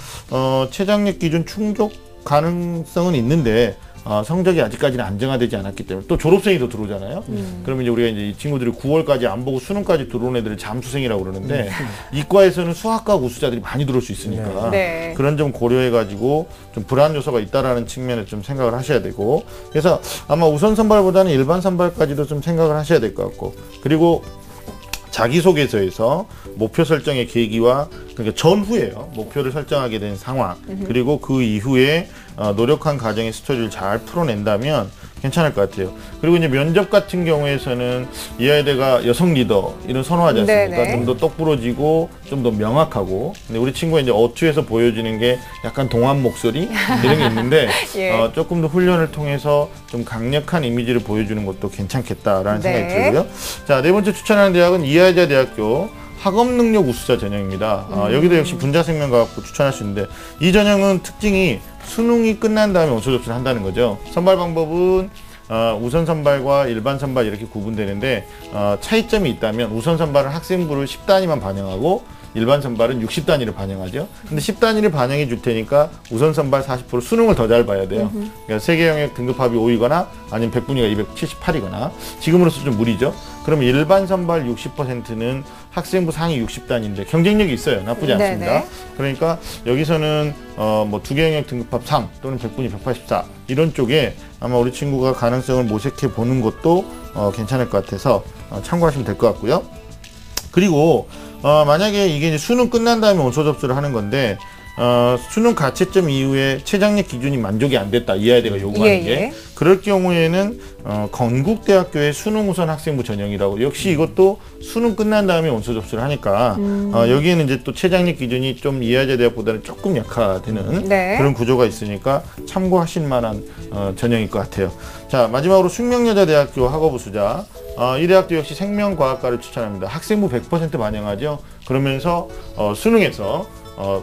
최장력 기준 충족 가능성은 있는데 성적이 아직까지는 안정화되지 않았기 때문에, 또 졸업생이 더 들어오잖아요. 그러면 이제 우리가 이제 이 친구들이 9월까지 안 보고 수능까지 들어온 애들을 잠수생이라고 그러는데, 이과에서는 수학과 우수자들이 많이 들어올 수 있으니까 네. 그런 점 고려해가지고 좀 불안 요소가 있다라는 측면에 좀 생각을 하셔야 되고, 그래서 아마 우선 선발보다는 일반 선발까지도 좀 생각을 하셔야 될 것 같고, 그리고 자기소개서에서 목표 설정의 계기와, 그러니까 전후에요. 목표를 설정하게 된 상황, 그리고 그 이후에 노력한 과정의 스토리를 잘 풀어낸다면 괜찮을 것 같아요. 그리고 이제 면접 같은 경우에서는 이화여대가 여성 리더 이런 선호하지 않습니까? 좀 더 똑부러지고 좀 더 명확하고. 근데 우리 친구가 이제 어투에서 보여지는 게 약간 동안 목소리 이런 게 있는데 예. 조금 더 훈련을 통해서 좀 강력한 이미지를 보여주는 것도 괜찮겠다라는 생각이 들고요. 자, 네 번째 추천하는 대학은 이화여자대학교 학업능력 우수자 전형입니다. 여기도 역시 분자생명과학부 추천할 수 있는데, 이 전형은 특징이 수능이 끝난 다음에 원서 접수를 한다는 거죠. 선발 방법은 우선 선발과 일반 선발 이렇게 구분되는데, 차이점이 있다면 우선 선발은 학생부를 10단위만 반영하고 일반 선발은 60단위를 반영하죠. 근데 10단위를 반영해 줄 테니까 우선 선발 40% 수능을 더 잘 봐야 돼요. 그러니까 세계 영역 등급합이 5이거나 아니면 100분위가 278이거나, 지금으로서 좀 무리죠. 그러면 일반 선발 60%는 학생부 상위 60단위인데 경쟁력이 있어요. 나쁘지 않습니다. 네네. 그러니까 여기서는 뭐 두 개 영역 등급합 3 또는 100분위 184 이런 쪽에 아마 우리 친구가 가능성을 모색해 보는 것도 괜찮을 것 같아서 참고하시면 될 것 같고요. 그리고 만약에 이게 이제 수능 끝난 다음에 원서 접수를 하는 건데, 수능 가채점 이후에 최장력 기준이 만족이 안 됐다, 이화여대가 요구하는 게. 그럴 경우에는 건국대학교의 수능 우선 학생부 전형이라고, 역시 이것도 수능 끝난 다음에 원서 접수를 하니까 여기에는 이제 또 최장력 기준이 좀 이화여대학보다는 조금 약화되는 그런 구조가 있으니까 참고하실 만한 전형일 것 같아요. 자, 마지막으로 숙명여자대학교 학업우수자, 이 대학도 역시 생명과학과를 추천합니다. 학생부 100% 반영하죠. 그러면서 수능에서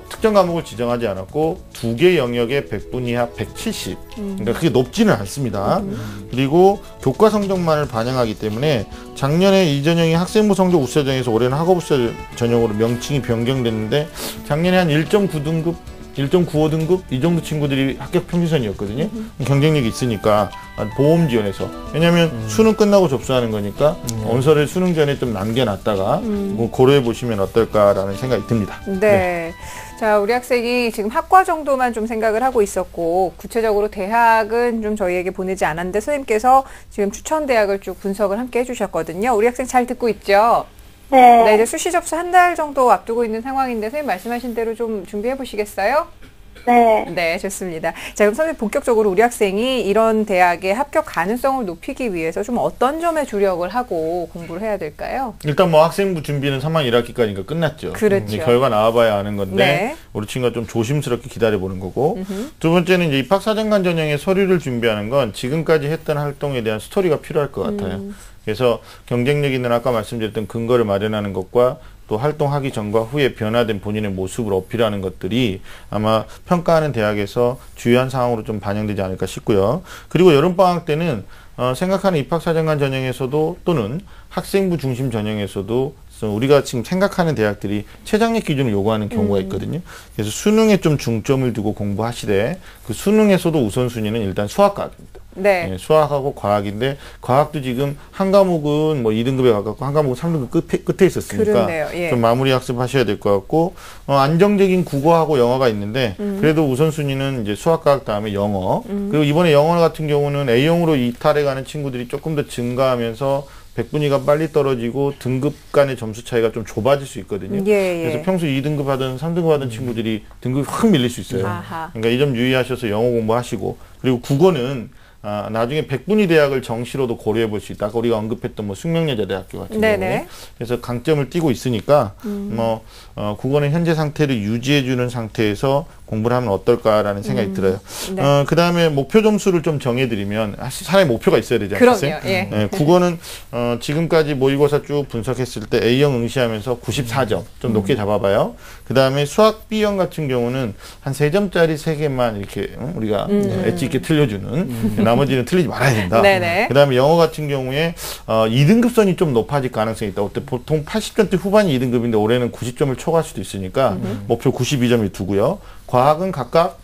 특정 과목을 지정하지 않았고 두 개 영역의 100분 이하 170. 그러니까 그게 높지는 않습니다. 그리고 교과 성적만을 반영하기 때문에 작년에 이 전형이 학생부 성적 우수자 전형에서 올해는 학업우수자 전형으로 명칭이 변경됐는데, 작년에 한 1.9등급 1.95 등급 이 정도 친구들이 합격 평균선이었거든요. 경쟁력이 있으니까 보험 지원에서 왜냐하면 수능 끝나고 접수하는 거니까 원서를 수능 전에 좀 남겨놨다가 뭐 고려해 보시면 어떨까라는 생각이 듭니다. 네. 자, 우리 학생이 지금 학과 정도만 좀 생각을 하고 있었고 구체적으로 대학은 좀 저희에게 보내지 않았는데 선생님께서 지금 추천 대학을 쭉 분석을 함께 해주셨거든요. 우리 학생 잘 듣고 있죠? 네. 네, 이제 수시 접수 한 달 정도 앞두고 있는 상황인데 선생님 말씀하신 대로 좀 준비해 보시겠어요? 네. 네, 좋습니다. 자, 그럼 선생님 본격적으로 우리 학생이 이런 대학의 합격 가능성을 높이기 위해서 좀 어떤 점에 주력을 하고 공부를 해야 될까요? 일단 뭐 학생부 준비는 3학 1학기까지니까 끝났죠. 그렇죠. 이제 결과 나와봐야 아는 건데 네. 우리 친구가 좀 조심스럽게 기다려보는 거고 두 번째는 이제 입학사정관 전형의 서류를 준비하는 건 지금까지 했던 활동에 대한 스토리가 필요할 것 같아요. 그래서 경쟁력 있는 아까 말씀드렸던 근거를 마련하는 것과 또 활동하기 전과 후에 변화된 본인의 모습을 어필하는 것들이 아마 평가하는 대학에서 주요한 사항으로 좀 반영되지 않을까 싶고요. 그리고 여름방학 때는 생각하는 입학사정관 전형에서도 또는 학생부 중심 전형에서도 우리가 지금 생각하는 대학들이 최장력 기준을 요구하는 경우가 있거든요. 그래서 수능에 좀 중점을 두고 공부하시되 그 수능에서도 우선순위는 일단 수학과학입니다. 네. 예, 수학하고 과학인데 과학도 지금 한 과목은 뭐 2등급에 가깝고 한 과목은 3등급 끝에 있었으니까 그렇네요. 예. 좀 마무리 학습하셔야 될 것 같고 안정적인 국어하고 영어가 있는데 그래도 우선순위는 이제 수학과학 다음에 영어 그리고 이번에 영어 같은 경우는 A형으로 이탈해 가는 친구들이 조금 더 증가하면서 백분위가 빨리 떨어지고 등급 간의 점수 차이가 좀 좁아질 수 있거든요. 예, 예. 그래서 평소 2등급 하든 3등급 하던 친구들이 등급이 확 밀릴 수 있어요. 아하. 그러니까 이 점 유의하셔서 영어 공부하시고 그리고 국어는 나중에 백분위 대학을 정시로도 고려해 볼 수 있다. 아까 우리가 언급했던 뭐 숙명여자대학교 같은 경우에 그래서 강점을 띠고 있으니까 국어는 현재 상태를 유지해 주는 상태에서 공부를 하면 어떨까라는 생각이 들어요. 네. 그 다음에 목표 점수를 좀 정해드리면 사람의 목표가 있어야 되지 그럼요. 않겠어요? 예. 네, 국어는 지금까지 모의고사 쭉 분석했을 때 A형 응시하면서 94점 좀 높게 잡아봐요. 그 다음에 수학 B형 같은 경우는 한 3점짜리 3개만 이렇게 우리가 엣지 있게 틀려주는 나머지는 틀리지 말아야 된다. 네네. 그 다음에 영어 같은 경우에 2등급선이 좀 높아질 가능성이 있다. 보통 80점대 후반이 2등급인데 올해는 90점을 초과할 수도 있으니까 목표 92점을 두고요. 과학은 각각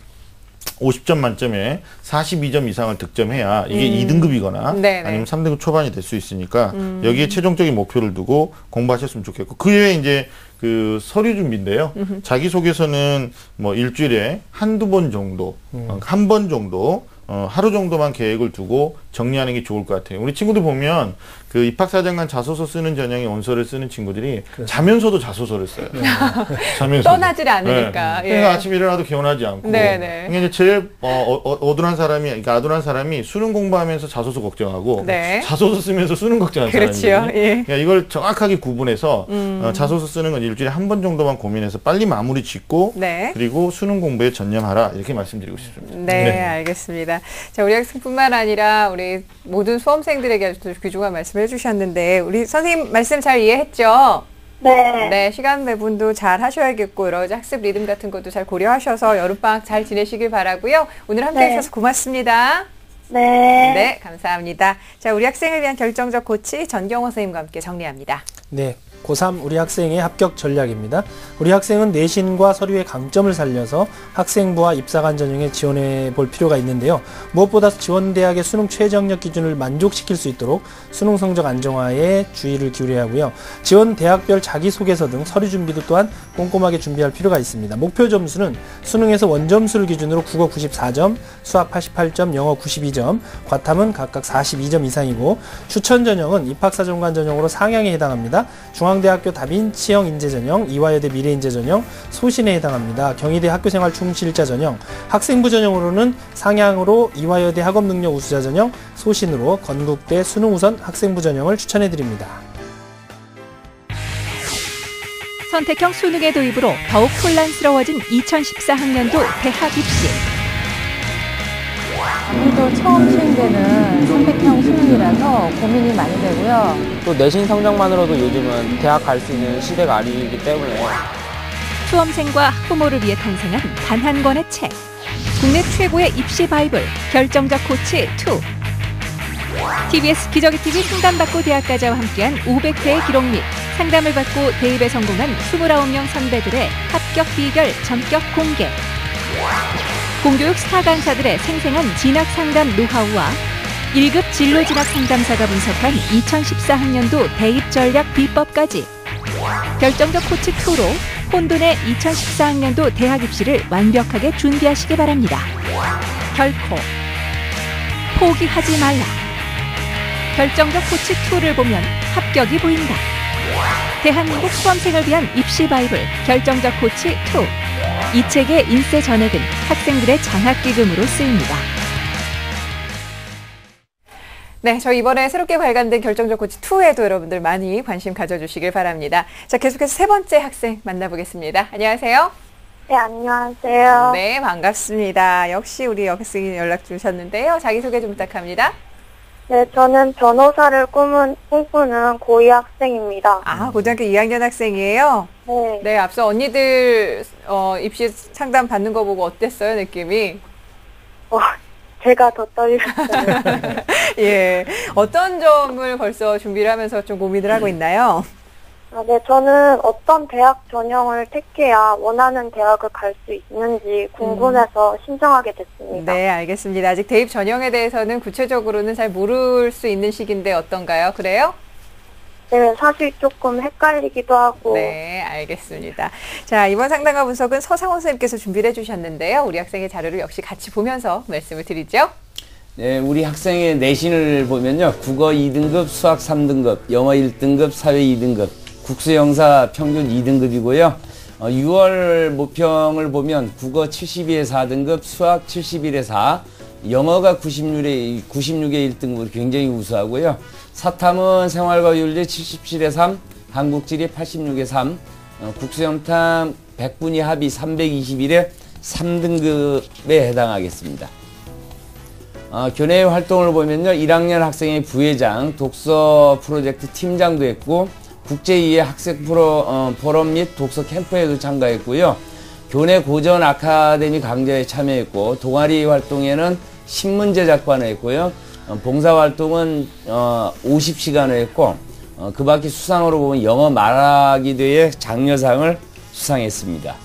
50점 만점에 42점 이상을 득점해야 이게 2등급이거나 네네. 아니면 3등급 초반이 될 수 있으니까 여기에 최종적인 목표를 두고 공부하셨으면 좋겠고 그 외에 이제 그 서류 준비인데요. 자기소개서는 뭐 일주일에 한두 번 정도, 한 번 정도 하루 정도만 계획을 두고 정리하는 게 좋을 것 같아요. 우리 친구들 보면 그 입학사정관 자소서 쓰는 전형의 원서를 쓰는 친구들이 자면서도 자소서를 써요. 자면서 떠나질 않으니까. 네. 예. 그러니까 아침에 일어나도 개운하지 않고. 네네. 그러니까 이제 제일 어둔한 사람이, 그러니까 아둔한 사람이 수능 공부하면서 자소서 걱정하고 네. 자소서 쓰면서 수능 걱정하는 그렇죠. 사람이거든요. 예. 그러니까 이걸 정확하게 구분해서 자소서 쓰는 건 일주일에 한 번 정도만 고민해서 빨리 마무리 짓고 네. 그리고 수능 공부에 전념하라 이렇게 말씀드리고 싶습니다. 네, 알겠습니다. 자, 우리 학생뿐만 아니라 우리 모든 수험생들에게 아주 귀중한 말씀을 해주셨는데 우리 선생님 말씀 잘 이해했죠? 네. 네, 시간 배분도 잘 하셔야겠고 여러 가지 학습 리듬 같은 것도 잘 고려하셔서 여름방학 잘 지내시길 바라고요. 오늘 함께 해주셔서 고맙습니다. 네. 네, 감사합니다. 자, 우리 학생을 위한 결정적 코치 전경호 선생님과 함께 정리합니다. 네, 고3 우리 학생의 합격 전략입니다. 우리 학생은 내신과 서류의 강점을 살려서 학생부와 입사관 전형에 지원해 볼 필요가 있는데요. 무엇보다 지원대학의 수능 최저학력 기준을 만족시킬 수 있도록 수능 성적 안정화에 주의를 기울여야 하고요. 지원 대학별 자기소개서 등 서류 준비도 또한 꼼꼼하게 준비할 필요가 있습니다. 목표 점수는 수능에서 원점수를 기준으로 국어 94점, 수학 88점, 영어 92점, 과탐은 각각 42점 이상이고 추천 전형은 입학사정관 전형으로 상향에 해당합니다. 중앙대학교 다빈치형 인재전형, 이화여대 미래인재전형, 소신에 해당합니다. 경희대 학교생활 충실자 전형, 학생부 전형으로는 상향으로 이화여대 학업능력 우수자 전형, 소신으로 건국대 수능우선 학생부 전형을 추천해드립니다. 선택형 수능의 도입으로 더욱 혼란스러워진 2014학년도 대학 입시. 아무래도 처음 시행되는 선택형 수능이라서 고민이 많이 되고요. 또 내신 성적만으로도 요즘은 대학 갈 수 있는 시대가 아니기 때문에 수험생과 학부모를 위해 탄생한 단 한 권의 책. 국내 최고의 입시 바이블 결정적 코치 2. TBS 기저귀 TV 상담받고 대학가자와 함께한 500회의 기록 및 상담을 받고 대입에 성공한 29명 선배들의 합격 비결 전격 공개. 공교육 스타 강사들의 생생한 진학 상담 노하우와 1급 진로 진학 상담사가 분석한 2014학년도 대입 전략 비법까지 결정적 코치 2로 혼돈의 2014학년도 대학 입시를 완벽하게 준비하시기 바랍니다. 결코 포기하지 말라. 결정적 코치 2를 보면 합격이 보인다. 대한민국 수험생을 위한 입시 바이블 결정적 코치 2. 이 책의 인쇄 전액은 학생들의 장학기금으로 쓰입니다. 네, 저희 이번에 새롭게 발간된 결정적 코치 2에도 여러분들 많이 관심 가져주시길 바랍니다. 자, 계속해서 세 번째 학생 만나보겠습니다. 안녕하세요. 네, 안녕하세요. 네, 반갑습니다. 역시 우리 학생이 연락 주셨는데요. 자기소개 좀 부탁합니다. 네, 저는 변호사를 꿈꾸는 고2 학생입니다. 아, 고등학교 2학년 학생이에요? 네. 네, 앞서 언니들 입시 상담 받는 거 보고 어땠어요, 느낌이? 제가 더 떨렸어요. 예, 어떤 점을 벌써 준비를 하면서 좀 고민을 하고 있나요? 네, 저는 어떤 대학 전형을 택해야 원하는 대학을 갈 수 있는지 궁금해서 신청하게 됐습니다. 네, 알겠습니다. 아직 대입 전형에 대해서는 구체적으로는 잘 모를 수 있는 시기인데 어떤가요? 그래요? 네, 사실 조금 헷갈리기도 하고. 네, 알겠습니다. 자, 이번 상담과 분석은 서상원 선생님께서 준비를 해주셨는데요. 우리 학생의 자료를 역시 같이 보면서 말씀을 드리죠. 네, 우리 학생의 내신을 보면요. 국어 2등급, 수학 3등급, 영어 1등급, 사회 2등급, 국수영사 평균 2등급이고요. 6월 모평을 보면 국어 72에 4등급, 수학 71에 4, 영어가 96에 1등급으로 굉장히 우수하고요. 사탐은 생활과 윤리 77에 3, 한국지리 86에 3, 국수영탐 100분위 합의 321에 3등급에 해당하겠습니다. 교내 활동을 보면요. 1학년 학생의 부회장, 독서 프로젝트 팀장도 했고, 국제2회 학생 포럼 및 독서 캠프에도 참가했고요. 교내 고전 아카데미 강좌에 참여했고, 동아리 활동에는 신문 제작관을 했고요. 봉사활동은 50시간을 했고, 그 밖에 수상으로 보면 영어 말하기 대회 장려상을 수상했습니다.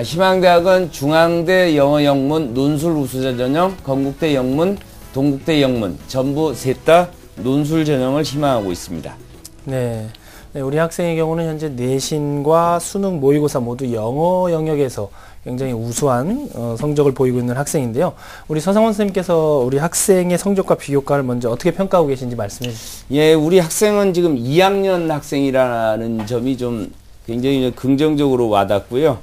희망대학은 중앙대 영어 영문 논술 우수자 전형, 건국대 영문, 동국대 영문 전부 셋 다 논술 전형을 희망하고 있습니다. 네. 네, 우리 학생의 경우는 현재 내신과 수능 모의고사 모두 영어 영역에서 굉장히 우수한 성적을 보이고 있는 학생인데요. 우리 서상원 선생님께서 우리 학생의 성적과 비교과를 먼저 어떻게 평가하고 계신지 말씀해 주시죠. 예, 우리 학생은 지금 2학년 학생이라는 점이 좀 굉장히 긍정적으로 와닿고요.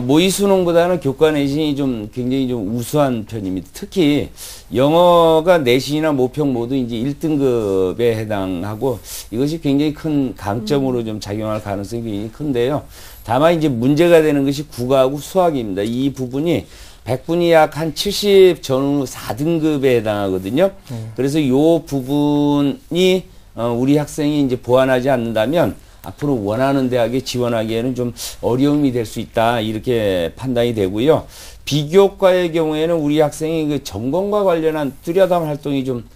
모의 수능보다는 교과 내신이 좀 굉장히 좀 우수한 편입니다. 특히 영어가 내신이나 모평 모두 이제 1등급에 해당하고 이것이 굉장히 큰 강점으로 좀 작용할 가능성이 굉장히 큰데요. 다만 이제 문제가 되는 것이 국어하고 수학입니다. 이 부분이 100분이 약 한 70 전후 4등급에 해당하거든요. 그래서 이 부분이 우리 학생이 이제 보완하지 않는다면 앞으로 원하는 대학에 지원하기에는 좀 어려움이 될 수 있다 이렇게 판단이 되고요. 비교과의 경우에는 우리 학생이 그 전공과 관련한 뚜렷한 활동이 좀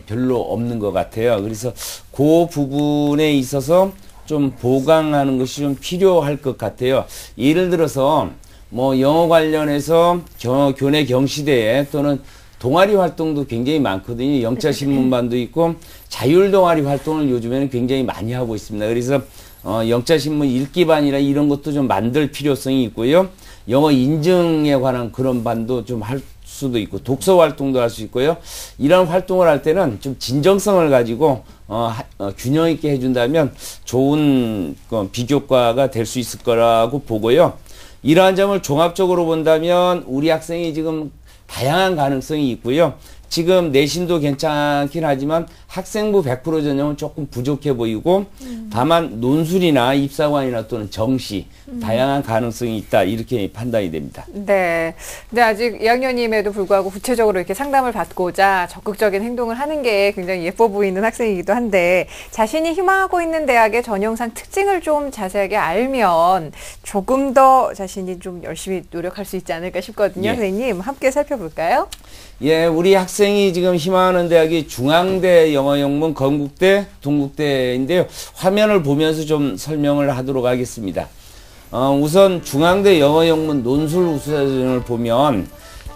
별로 없는 것 같아요. 그래서 그 부분에 있어서 좀 보강하는 것이 좀 필요할 것 같아요. 예를 들어서 뭐 영어 관련해서 교내 경시대회 또는 동아리 활동도 굉장히 많거든요. 영자신문반도 있고 자율 동아리 활동을 요즘에는 굉장히 많이 하고 있습니다. 그래서 영자신문 읽기반이나 이런 것도 좀 만들 필요성이 있고요. 영어 인증에 관한 그런 반도 좀 할 수도 있고 독서 활동도 할 수 있고요. 이런 활동을 할 때는 좀 진정성을 가지고 균형 있게 해준다면 좋은 비교과가 될 수 있을 거라고 보고요. 이러한 점을 종합적으로 본다면 우리 학생이 지금 다양한 가능성이 있고요. 지금 내신도 괜찮긴 하지만 학생부 100% 전형은 조금 부족해 보이고 다만 논술이나 입사관이나 또는 정시 다양한 가능성이 있다 이렇게 판단이 됩니다. 네. 근데 아직 2학년임에도 불구하고 구체적으로 이렇게 상담을 받고자 적극적인 행동을 하는 게 굉장히 예뻐 보이는 학생이기도 한데 자신이 희망하고 있는 대학의 전형상 특징을 좀 자세하게 알면 조금 더 자신이 좀 열심히 노력할 수 있지 않을까 싶거든요. 예. 선생님 함께 살펴볼까요? 예, 우리 학생이 지금 희망하는 대학이 중앙대 영어영문, 건국대, 동국대인데요. 화면을 보면서 좀 설명을 하도록 하겠습니다. 우선 중앙대 영어영문 논술 우수자전을 보면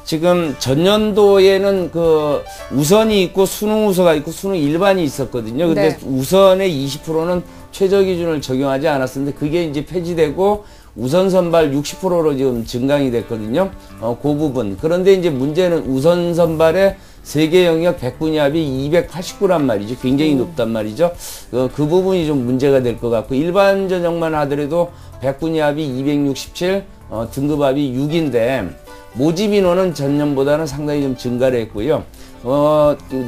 지금 전년도에는 그 우선이 있고 수능 우수가 있고 수능 일반이 있었거든요. 근데 네. 우선의 20%는 최저 기준을 적용하지 않았었는데 그게 이제 폐지되고 우선 선발 60%로 지금 증강이 됐거든요. 그 부분. 그런데 이제 문제는 우선 선발의 세계 영역 100분위 합이 289란 말이죠. 굉장히 높단 말이죠. 그 부분이 좀 문제가 될 것 같고 일반 전형만 하더라도 100분위 합이 267, 등급 합이 6인데 모집 인원은 전년보다는 상당히 좀 증가를 했고요.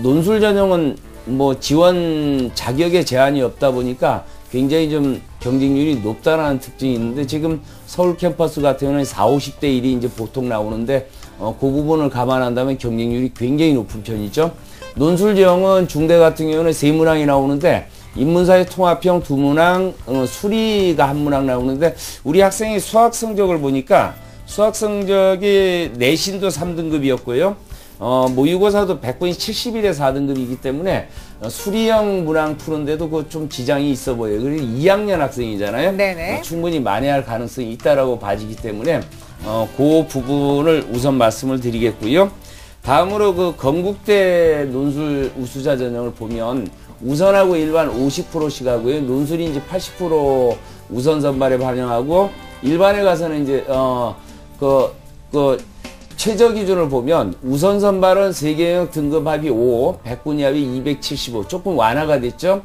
논술 전형은 뭐 지원 자격에 제한이 없다 보니까 굉장히 좀 경쟁률이 높다는 특징이 있는데 지금 서울 캠퍼스 같은 경우는 40, 50대 1이 이제 보통 나오는데 그 부분을 감안한다면 경쟁률이 굉장히 높은 편이죠. 논술 지형은 중대 같은 경우는 3문항이 나오는데 인문사회 통합형 2문항, 수리가 1문항 나오는데 우리 학생이 수학 성적을 보니까 수학 성적이 내신도 3등급이었고요. 모의고사도 100분이 71에 4등급이기 때문에 수리형 문항 푸는데도 그 좀 지장이 있어 보여요. 그리고 2학년 학생이잖아요. 네네. 충분히 만회할 가능성이 있다라고 봐지기 때문에 그 부분을 우선 말씀을 드리겠고요. 다음으로 그 건국대 논술 우수자 전형을 보면 우선하고 일반 50%씩 하고요. 논술이 이제 80% 우선 선발에 반영하고 일반에 가서는 이제 최저 기준을 보면 우선 선발은 세계 영역 등급 합이 5, 100분위 합이 275. 조금 완화가 됐죠.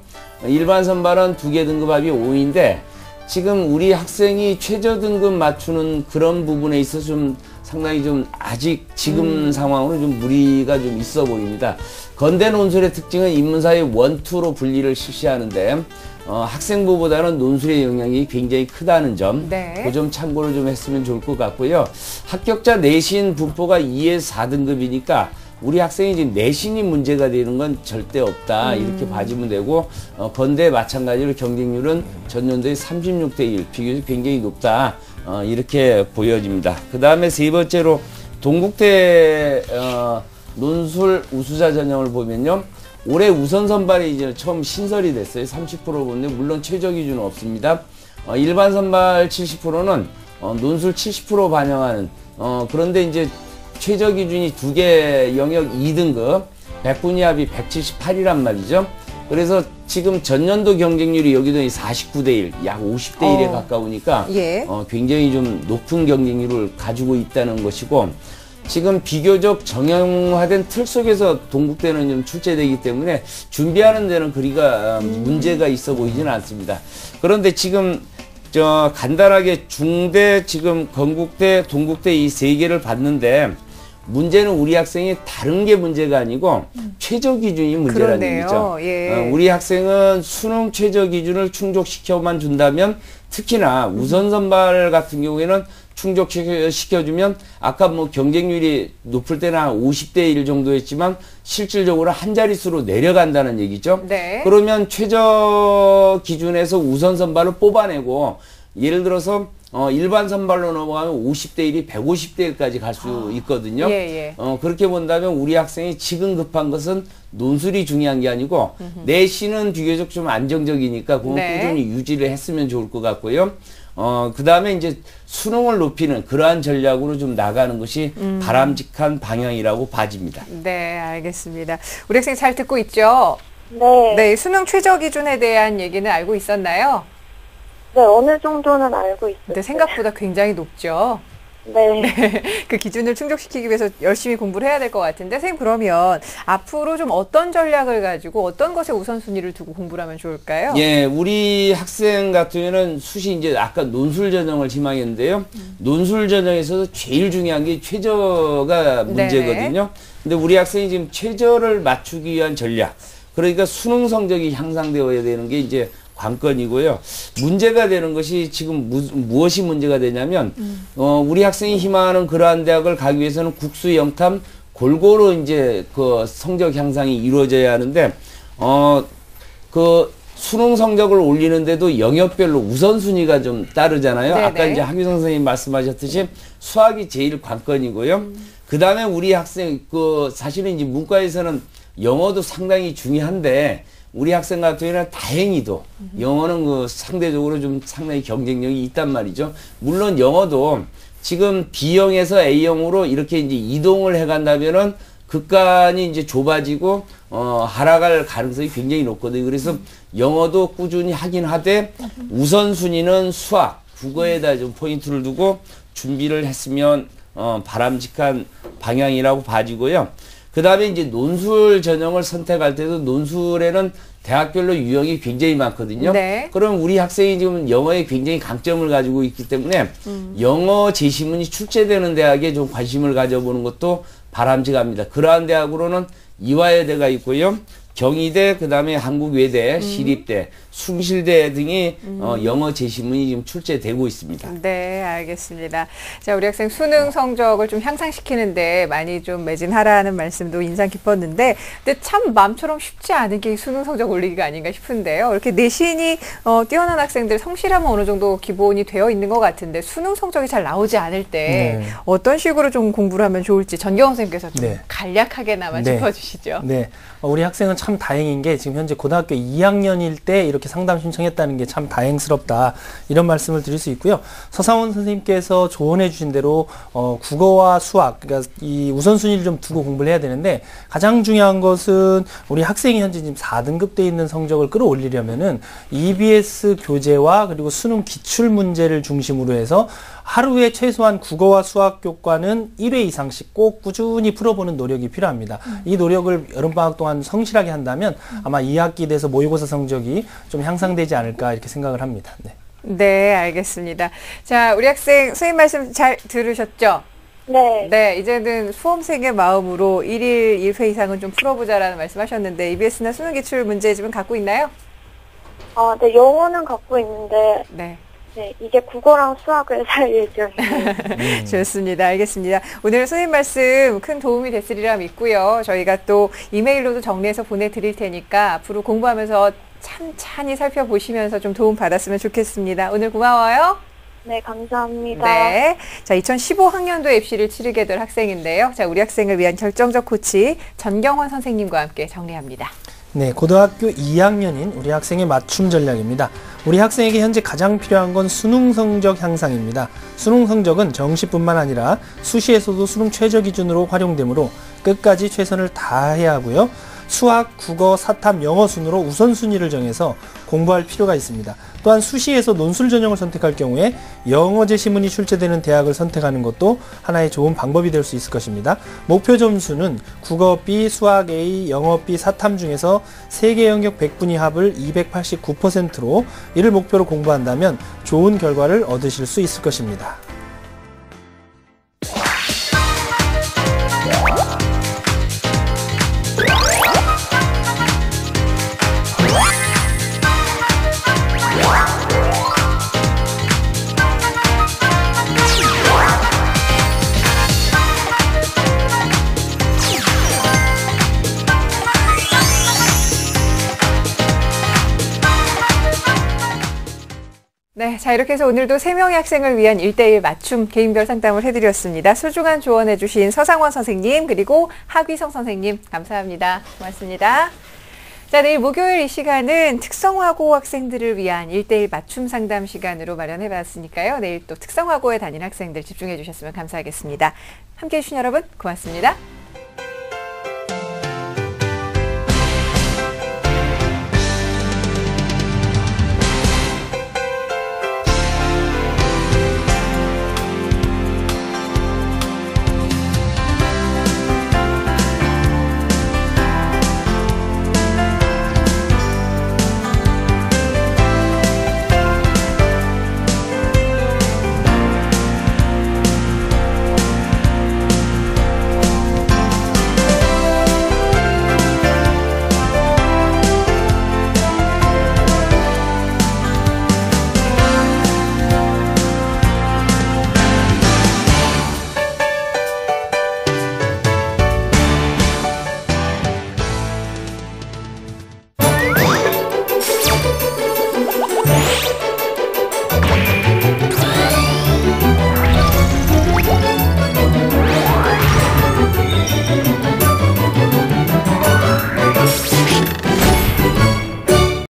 일반 선발은 2개 등급 합이 5인데 지금 우리 학생이 최저 등급 맞추는 그런 부분에 있어서 좀 상당히 좀 아직 지금 상황으로 좀 무리가 좀 있어 보입니다. 건대 논술의 특징은 인문사회 1, 2로 분리를 실시하는데 학생부보다는 논술의 영향이 굉장히 크다는 점, 네. 그 점 참고를 좀 했으면 좋을 것 같고요. 합격자 내신 분포가 2에서 4등급이니까 우리 학생이 지금 내신이 문제가 되는 건 절대 없다 이렇게 봐주면 되고 건대 마찬가지로 경쟁률은 전년도에 36대 1 비교적 굉장히 높다 이렇게 보여집니다. 그 다음에 세 번째로 동국대 논술 우수자 전형을 보면요. 올해 우선 선발이 이제 처음 신설이 됐어요. 30% 보는데 물론 최저 기준은 없습니다. 일반 선발 70%는 논술 70% 반영하는 그런데 이제 최저 기준이 2개 영역 2등급 100분위 합이 178이란 말이죠. 그래서 지금 전년도 경쟁률이 여기도 49대 1, 약 50대 1에 가까우니까 예. 굉장히 좀 높은 경쟁률을 가지고 있다는 것이고 지금 비교적 정형화된 틀 속에서 동국대는 좀 출제되기 때문에 준비하는 데는 그리가 문제가 있어 보이지는 않습니다. 그런데 지금 간단하게 중대, 지금 건국대, 동국대 이 세 개를 봤는데 문제는 우리 학생이 다른 게 문제가 아니고 최저 기준이 문제라는 그러네요. 얘기죠. 예. 우리 학생은 수능 최저 기준을 충족시켜만 준다면 특히나 우선 선발 같은 경우에는 충족시켜주면 아까 뭐 경쟁률이 높을 때는 한 50대 1 정도였지만 실질적으로 한 자릿수로 내려간다는 얘기죠. 네. 그러면 최저 기준에서 우선 선발을 뽑아내고 예를 들어서 일반 선발로 넘어가면 50대 1이 150대 1까지 갈 수 있거든요. 예. 그렇게 본다면 우리 학생이 지금 급한 것은 논술이 중요한 게 아니고 내신은 비교적 좀 안정적이니까 그건 네. 꾸준히 유지를 했으면 좋을 것 같고요. 그 다음에 이제 수능을 높이는 그러한 전략으로 좀 나가는 것이 바람직한 방향이라고 봐집니다. 네, 알겠습니다. 우리 학생 잘 듣고 있죠? 네. 네, 수능 최저 기준에 대한 얘기는 알고 있었나요? 네, 어느 정도는 알고 있어요. 근데 생각보다 굉장히 높죠? 네. 그 기준을 충족시키기 위해서 열심히 공부를 해야 될 것 같은데, 선생님 그러면 앞으로 좀 어떤 전략을 가지고 어떤 것에 우선순위를 두고 공부를 하면 좋을까요? 예, 우리 학생 같은 경우는 수시 이제 아까 논술 전형을 희망했는데요. 논술 전형에서도 제일 중요한 게 최저가 문제거든요. 근데 우리 학생이 지금 최저를 맞추기 위한 전략, 그러니까 수능 성적이 향상되어야 되는 게 이제 관건이고요. 문제가 되는 것이 지금 무엇이 문제가 되냐면 우리 학생이 희망하는 그러한 대학을 가기 위해서는 국수 영탐 골고루 이제 그 성적 향상이 이루어져야 하는데 그 수능 성적을 올리는데도 영역별로 우선순위가 좀 따르잖아요. 네네. 아까 이제 하규성 선생님 말씀하셨듯이 수학이 제일 관건이고요. 그 다음에 우리 학생 사실은 이제 문과에서는 영어도 상당히 중요한데 우리 학생 같은 경우에는 다행히도 영어는 그 상대적으로 좀 상당히 경쟁력이 있단 말이죠. 물론 영어도 지금 B형에서 A형으로 이렇게 이제 이동을 해간다면은 극간이 이제 좁아지고 하락할 가능성이 굉장히 높거든요. 그래서 영어도 꾸준히 하긴 하되 우선순위는 수학, 국어에다 좀 포인트를 두고 준비를 했으면 바람직한 방향이라고 봐지고요. 그 다음에 이제 논술 전형을 선택할 때도 논술에는 대학별로 유형이 굉장히 많거든요. 네. 그럼 우리 학생이 지금 영어에 굉장히 강점을 가지고 있기 때문에 영어 제시문이 출제되는 대학에 좀 관심을 가져보는 것도 바람직합니다. 그러한 대학으로는 이화여대가 있고요. 경희대, 그 다음에 한국외대, 시립대, 숭실대 등이 영어 제시문이 지금 출제되고 있습니다. 네, 알겠습니다. 자, 우리 학생 수능 성적을 좀 향상시키는데 많이 좀 매진하라는 말씀도 인상 깊었는데, 근데 참 마음처럼 쉽지 않은 게 수능 성적 올리기가 아닌가 싶은데요. 이렇게 내신이 뛰어난 학생들 성실하면 어느 정도 기본이 되어 있는 것 같은데 수능 성적이 잘 나오지 않을 때 네. 어떤 식으로 좀 공부를 하면 좋을지 전경원 선생님께서 좀 네. 간략하게나마 네. 짚어주시죠. 네. 우리 학생은 참 다행인 게 지금 현재 고등학교 2학년일 때 이렇게 상담 신청했다는 게 참 다행스럽다. 이런 말씀을 드릴 수 있고요. 서상원 선생님께서 조언해 주신 대로 국어와 수학, 그러니까 이 우선순위를 좀 두고 공부를 해야 되는데 가장 중요한 것은 우리 학생이 현재 지금 4등급 돼 있는 성적을 끌어올리려면은 EBS 교재와 그리고 수능 기출 문제를 중심으로 해서 하루에 최소한 국어와 수학 교과는 1회 이상씩 꼭 꾸준히 풀어보는 노력이 필요합니다. 이 노력을 여름방학 동안 성실하게 한다면 아마 2학기 돼서 모의고사 성적이 좀 향상되지 않을까 이렇게 생각을 합니다. 네. 네, 알겠습니다. 자, 우리 학생 선생님 말씀 잘 들으셨죠? 네. 네, 이제는 수험생의 마음으로 1일 1회 이상은 좀 풀어보자라는 말씀하셨는데 EBS나 수능 기출 문제집은 갖고 있나요? 네, 영어는 갖고 있는데, 네. 네, 이제 국어랑 수학을 살 예정이에요. 좋습니다. 알겠습니다. 오늘 선생님 말씀 큰 도움이 됐으리라 믿고요. 저희가 또 이메일로도 정리해서 보내드릴 테니까 앞으로 공부하면서 찬찬히 살펴보시면서 좀 도움 받았으면 좋겠습니다. 오늘 고마워요. 네, 감사합니다. 네. 자, 2015학년도 입시를 치르게 될 학생인데요. 자, 우리 학생을 위한 결정적 코치 전경원 선생님과 함께 정리합니다. 네, 고등학교 2학년인 우리 학생의 맞춤 전략입니다. 우리 학생에게 현재 가장 필요한 건 수능 성적 향상입니다. 수능 성적은 정시뿐만 아니라 수시에서도 수능 최저 기준으로 활용되므로 끝까지 최선을 다해야 하고요. 수학, 국어, 사탐, 영어 순으로 우선순위를 정해서 공부할 필요가 있습니다. 또한 수시에서 논술 전형을 선택할 경우에 영어 제시문이 출제되는 대학을 선택하는 것도 하나의 좋은 방법이 될 수 있을 것입니다. 목표 점수는 국어 B, 수학 A, 영어 B, 사탐 중에서 3개 영역 100분위 합을 289%로 이를 목표로 공부한다면 좋은 결과를 얻으실 수 있을 것입니다. 네, 자 이렇게 해서 오늘도 3명의 학생을 위한 1:1 맞춤 개인별 상담을 해드렸습니다. 소중한 조언해주신 서상원 선생님 그리고 하귀성 선생님 감사합니다. 고맙습니다. 자, 내일 목요일 이 시간은 특성화고 학생들을 위한 1:1 맞춤 상담 시간으로 마련해봤으니까요. 내일 또 특성화고에 다니는 학생들 집중해 주셨으면 감사하겠습니다. 함께해 주신 여러분 고맙습니다.